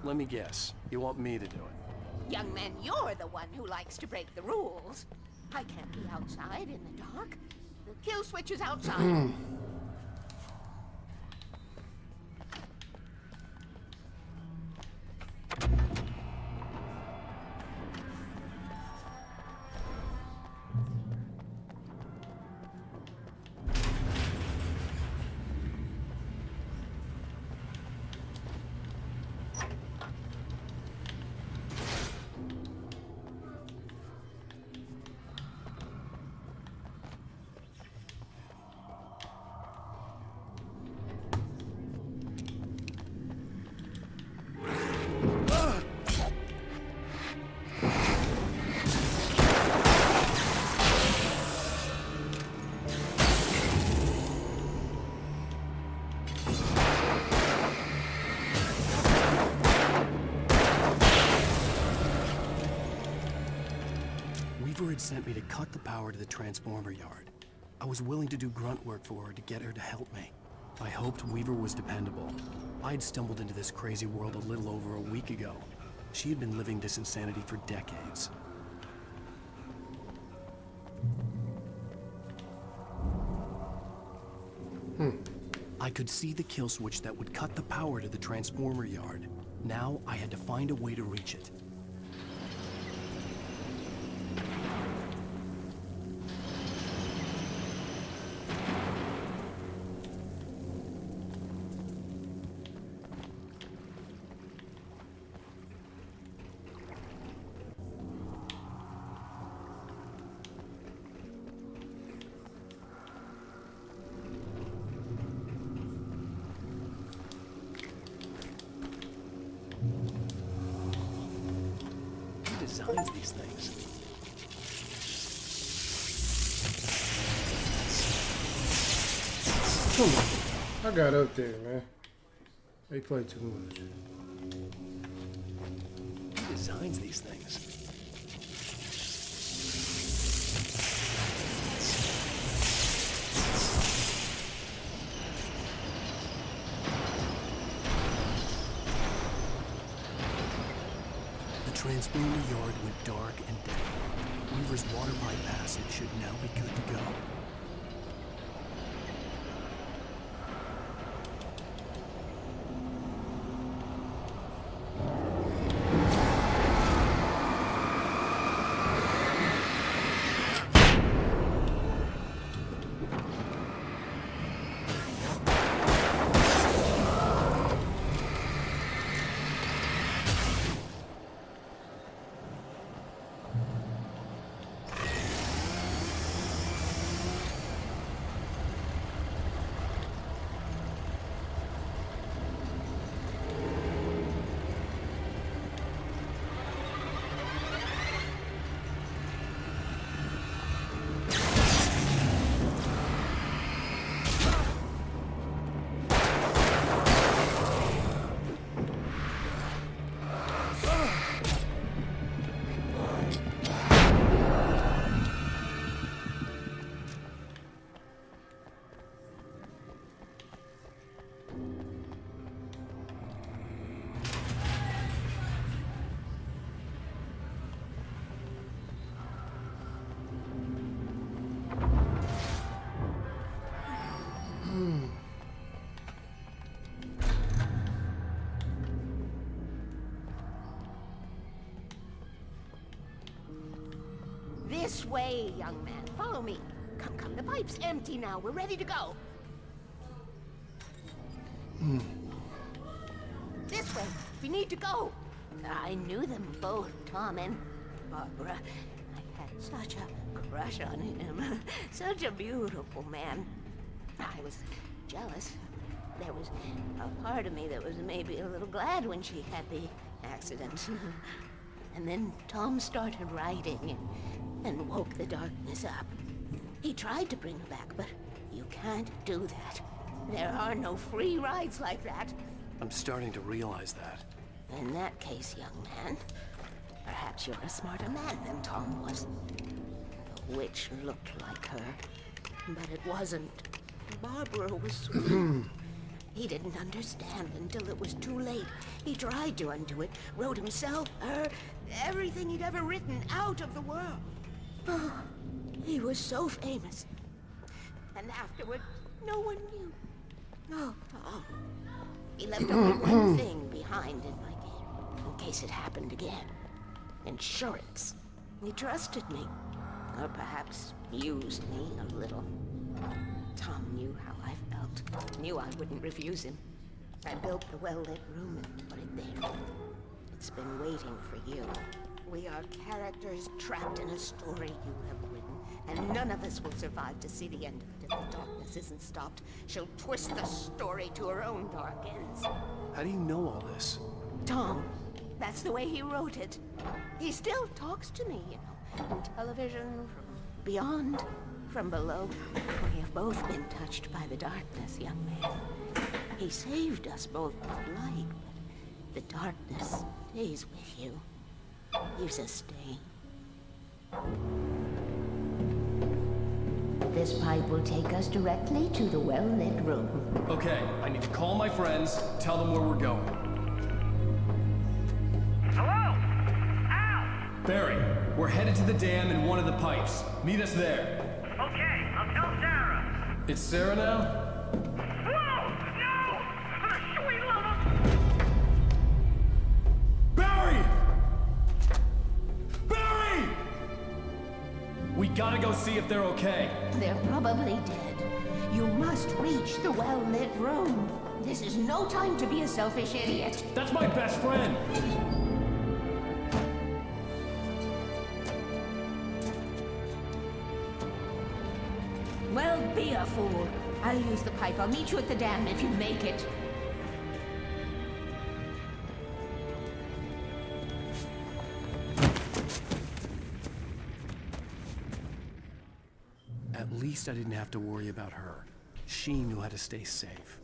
Let me guess. You want me to do it? Young man, you're the one who likes to break the rules. I can't be outside in the dark. The kill switch is outside. Weaver had sent me to cut the power to the transformer yard. I was willing to do grunt work for her to get her to help me. I hoped Weaver was dependable. I'd stumbled into this crazy world a little over a week ago. She had been living this insanity for decades. I could see the kill switch that would cut the power to the transformer yard. Now I had to find a way to reach it. Designs these things. Come on. I got up there, man. They play too much. Who designs these things? The transponder yard went dark and dead. Weaver's water pipe passage should now be good to go. This way, young man. Follow me. Come. The pipe's empty now. We're ready to go. This way. We need to go. I knew them both, Tom and Barbara. I had such a crush on him. Such a beautiful man. I was jealous. There was a part of me that was maybe a little glad when she had the accident. And then Tom started writing and woke the darkness up. He tried to bring her back, but you can't do that. There are no free rides like that. I'm starting to realize that. In that case, young man, perhaps you're a smarter man than Tom was. The witch looked like her, but it wasn't. Barbara was sweet. He didn't understand until it was too late. He tried to undo it, wrote himself, her, everything he'd ever written out of the world. Oh, he was so famous. And afterward, no one knew. Oh, Tom. He left only one thing behind in my game, in case it happened again. Insurance. He trusted me. Or perhaps used me a little. Tom knew how I felt. Knew I wouldn't refuse him. I built the well-lit room and put it there. It's been waiting for you. We are characters trapped in a story you have written, and none of us will survive to see the end of it if the darkness isn't stopped. She'll twist the story to her own dark ends. How do you know all this? Tom, that's the way he wrote it. He still talks to me, you know, on television, from beyond, from below. We have both been touched by the darkness, young man. He saved us both with light, but the darkness stays with you. Leaves a stain. This pipe will take us directly to the well-lit room. Okay, I need to call my friends, tell them where we're going. Hello? Al! Barry, we're headed to the dam in one of the pipes. Meet us there. Okay, I'll tell Sarah. It's Sarah now? gotta go see if they're okay. They're probably dead. You must reach the well-lit room. This is no time to be a selfish idiot. That's my best friend! Well, be a fool. I'll use the pipe. I'll meet you at the dam if you make it. At least I didn't have to worry about her. She knew how to stay safe.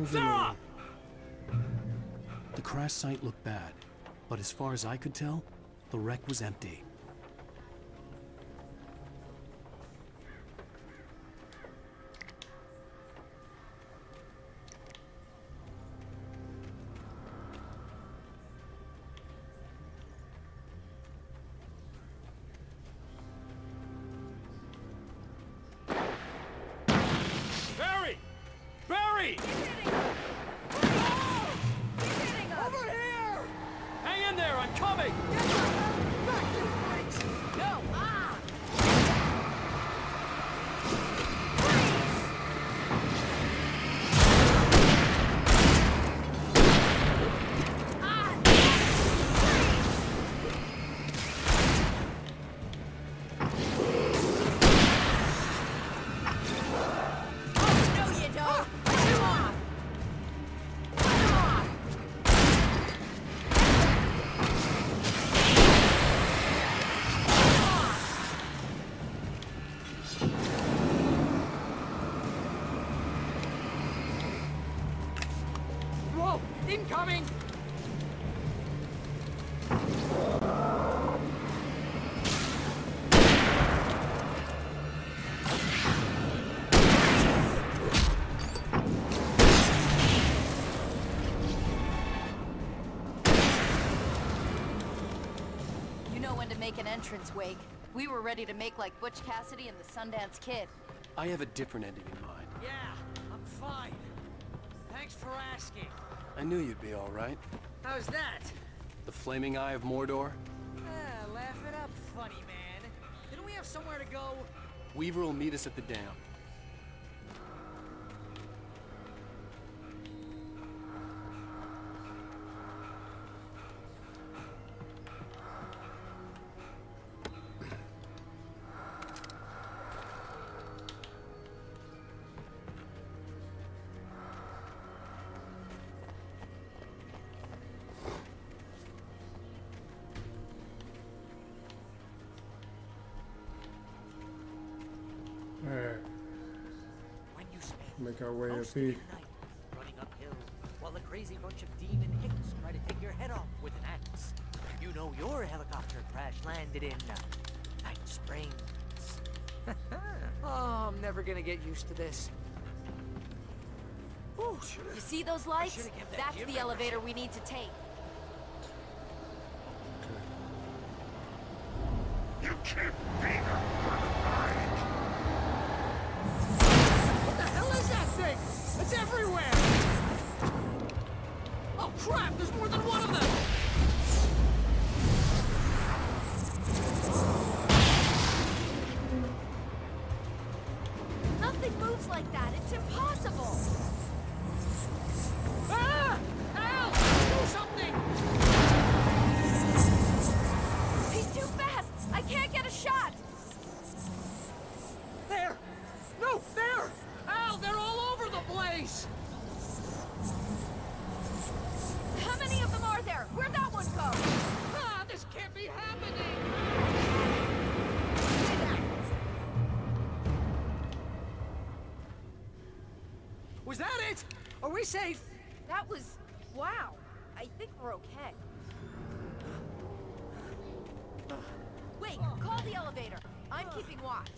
Sarah! The crash site looked bad, but as far as I could tell, the wreck was empty. Barry! Barry! Over here! Hang in there, I'm coming! Back, you freaks! No! Ah! Whoa! Incoming! You know when to make an entrance, Wake. We were ready to make like Butch Cassidy and the Sundance Kid. I have a different ending in mind. Yeah, I'm fine. Thanks for asking. I knew you'd be all right. How's that? The Flaming Eye of Mordor? Laugh it up, funny man. Didn't we have somewhere to go? Weaver will meet us at the dam. Alright. When you spend Make our way up most of here. your night running uphill while a crazy bunch of demon hicks try to take your head off with an axe. You know your helicopter crash landed in Night Springs. Oh, I'm never gonna get used to this. Ooh, You see those lights? should've kept that That's gym the elevator we need to take. You can't be the What the hell is that thing? It's everywhere! Oh crap, there's more than one of them! moves like that. It's impossible. Ah! Al! Do something! He's too fast. I can't get a shot. There! No, there! Al, they're all over the place! How many of them are there? Where'd that one go? Ah, this can't be happening! Was that it? Are we safe? That was... wow. I think we're okay. Wait, call the elevator. I'm keeping watch.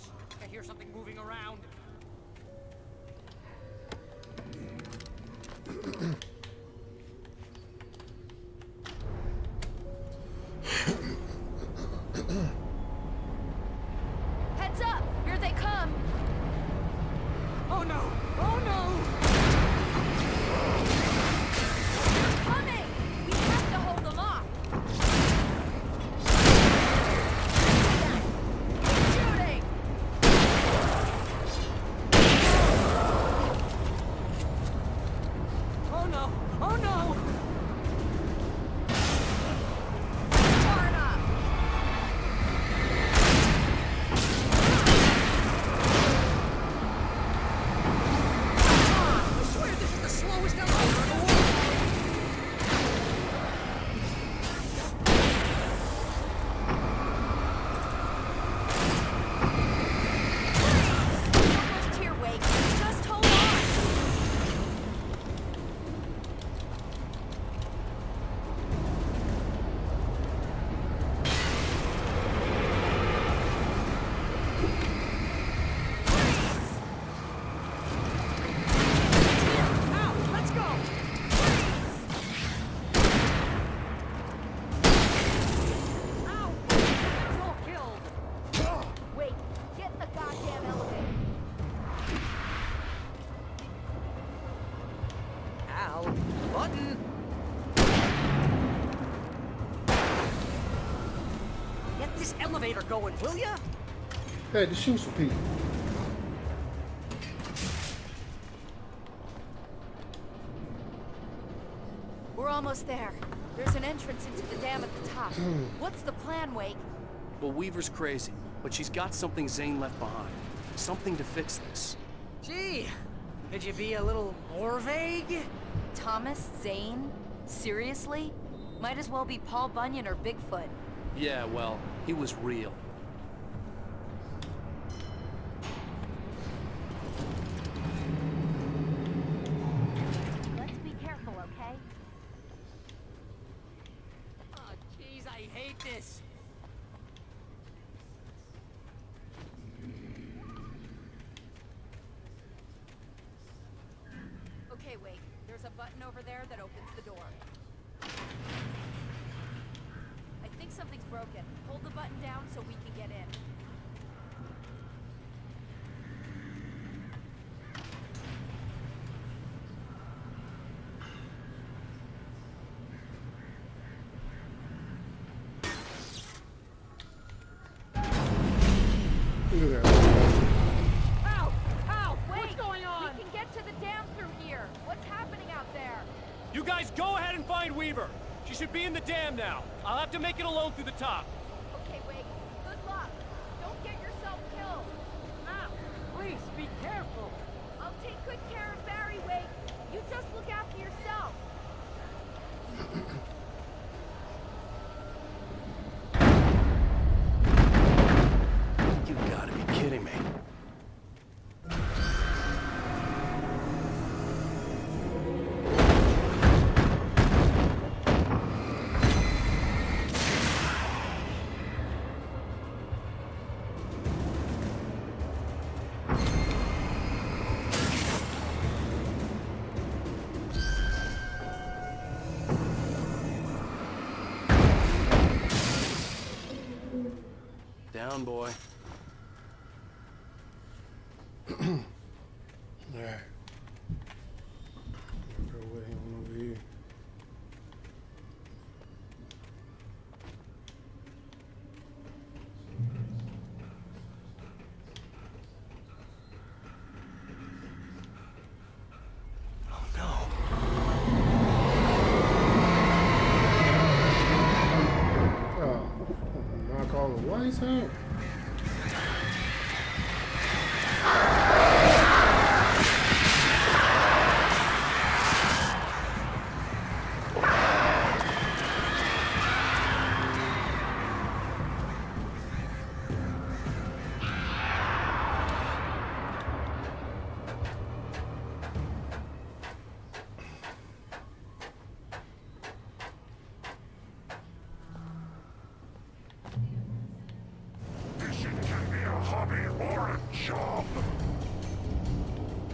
I hear something moving around. Heads up! Here they come! Oh no! Oh no! They're coming! We have to hold them off! Keep shooting! Oh no! Oh no! Far enough! I swear this is the slowest elevator in the world! Almost here, Wake. Just hold on! Now, let's go! Ow! They're all killed! Wait, get in the goddamn elevator. Al, button! Get this elevator going, will ya? Had to shoot some people. We're almost there. There's an entrance into the dam at the top. What's the plan, Wake? Well, Weaver's crazy, but she's got something Zane left behind. Something to fix this. Gee, could you be a little more vague? Thomas Zane? Seriously? Might as well be Paul Bunyan or Bigfoot. Yeah, well, he was real. Let's be careful, okay? Oh, jeez, I hate this. Okay, Wake. There's a button over there that opens the door. I think something's broken. Hold the button down so we can get in. Look at that. Ow! Ow! Wait! What's going on? We can get to the dam through here. What's happening out there? You guys go ahead and find Weaver. She should be in the dam now. I'll have to make it alone through the top. Okay, Wake. Good luck. Don't get yourself killed. Ow! Please, be careful. I'll take good care of Barry, Wake. You just look after yourself. You gotta be kidding me. Down, boy. Alright. Go with him over here. Tank.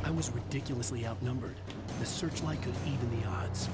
I was ridiculously outnumbered. The searchlight could even the odds.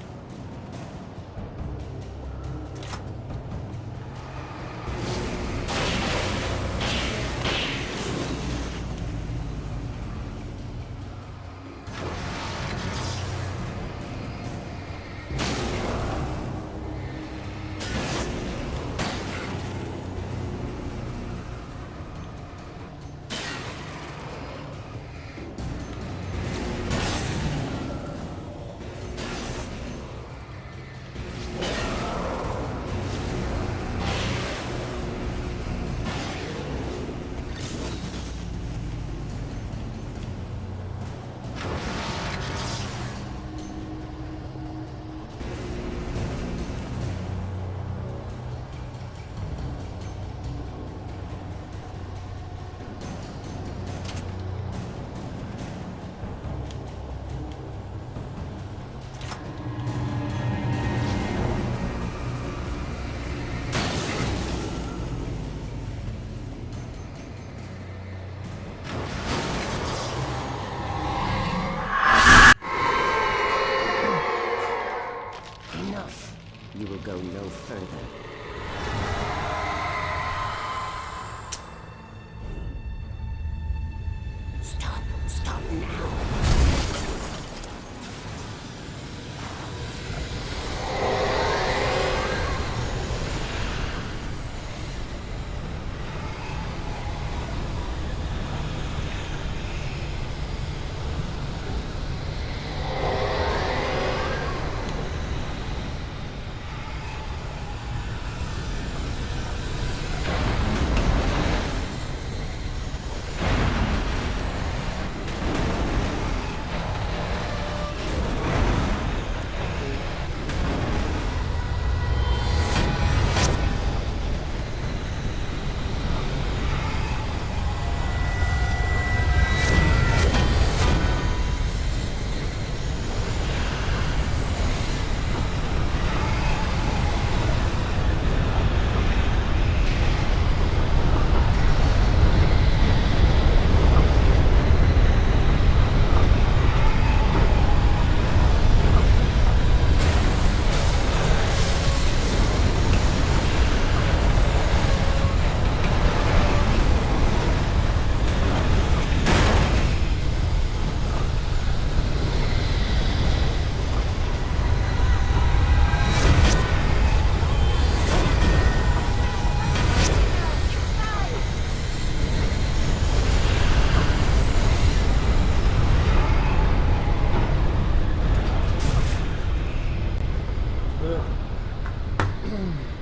You will go no further. Stop now.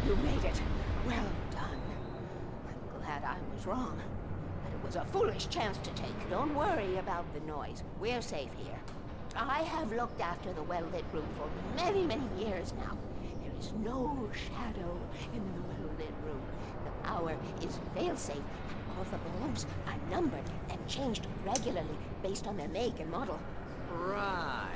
You made it. Well done. I'm glad I was wrong. But it was a foolish chance to take. Don't worry about the noise. We're safe here. I have looked after the well-lit room for many, many years now. There is no shadow in the well-lit room. The power is fail-safe, and all the bulbs are numbered and changed regularly based on their make and model. Right.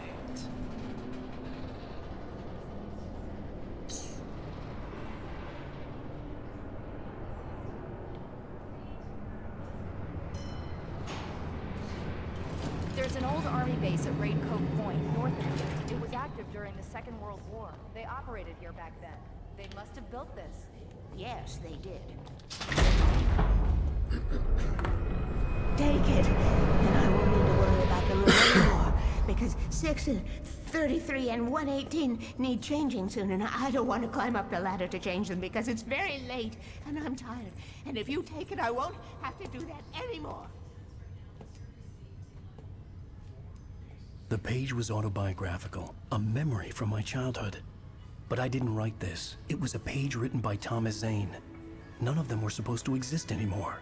There's an old army base at Raincoat Point, north of here. It was active during the Second World War. They operated here back then. They must have built this. Yes, they did. Take it, and I won't need to worry about the room anymore, because 6 and 33 and 118 need changing soon, and I don't want to climb up the ladder to change them because it's very late, and I'm tired. And if you take it, I won't have to do that anymore. The page was autobiographical, a memory from my childhood. But I didn't write this. It was a page written by Thomas Zane. None of them were supposed to exist anymore.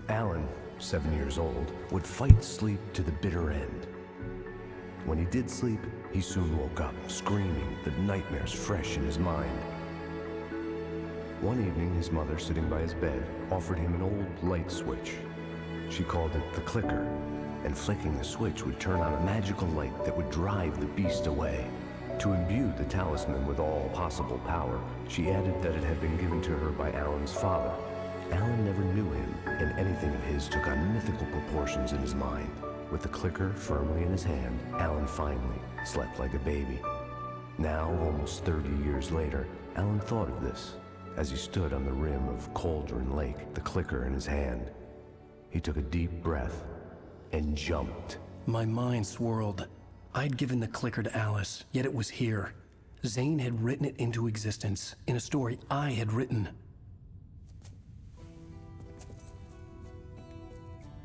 Alan, 7 years old, would fight sleep to the bitter end. When he did sleep, he soon woke up, screaming, the nightmares fresh in his mind. One evening, his mother, sitting by his bed, offered him an old light switch. She called it the clicker, and flicking the switch would turn on a magical light that would drive the beast away. To imbue the talisman with all possible power, she added that it had been given to her by Alan's father. Alan never knew him, and anything of his took on mythical proportions in his mind. With the clicker firmly in his hand, Alan finally slept like a baby. Now, almost 30 years later, Alan thought of this as he stood on the rim of Cauldron Lake, the clicker in his hand. He took a deep breath and jumped. My mind swirled. I'd given the clicker to Alice, yet it was here. Zane had written it into existence, in a story I had written.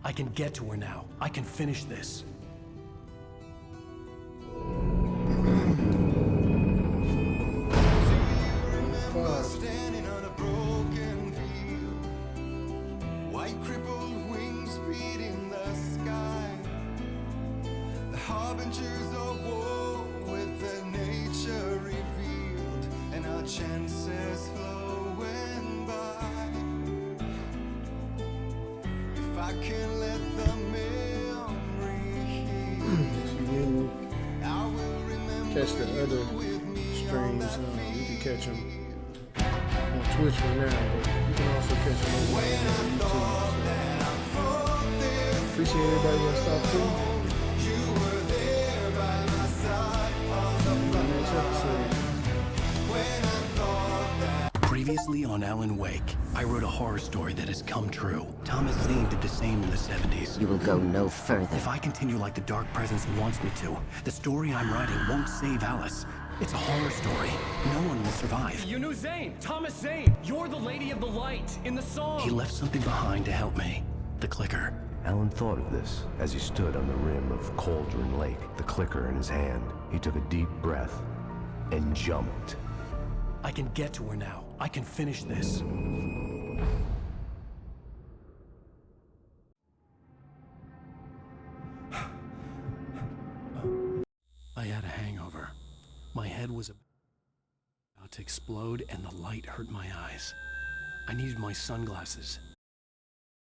I can get to her now. I can finish this. Standing on a broken field, white crippled wings beating the sky, the harbingers of war with the nature revealed, and our chances flowing by. If I can let the memory heal, I will remember Catch the other streams. You can catch them on Twitch for now, but you can also catch them over on YouTube. Appreciate everybody that stopped through. Next episode. Previously on Alan Wake, I wrote a horror story that has come true. Thomas Zane did the same in the 70s. You will go no further. If I continue like the Dark Presence wants me to, the story I'm writing won't save Alice. It's a horror story. No one will survive. You knew Zane! Thomas Zane! You're the Lady of the Light in the song! He left something behind to help me. The clicker. Alan thought of this as he stood on the rim of Cauldron Lake, the clicker in his hand. He took a deep breath and jumped. I can get to her now. I can finish this. I had a hangover. My head was about to explode and the light hurt my eyes. I needed my sunglasses,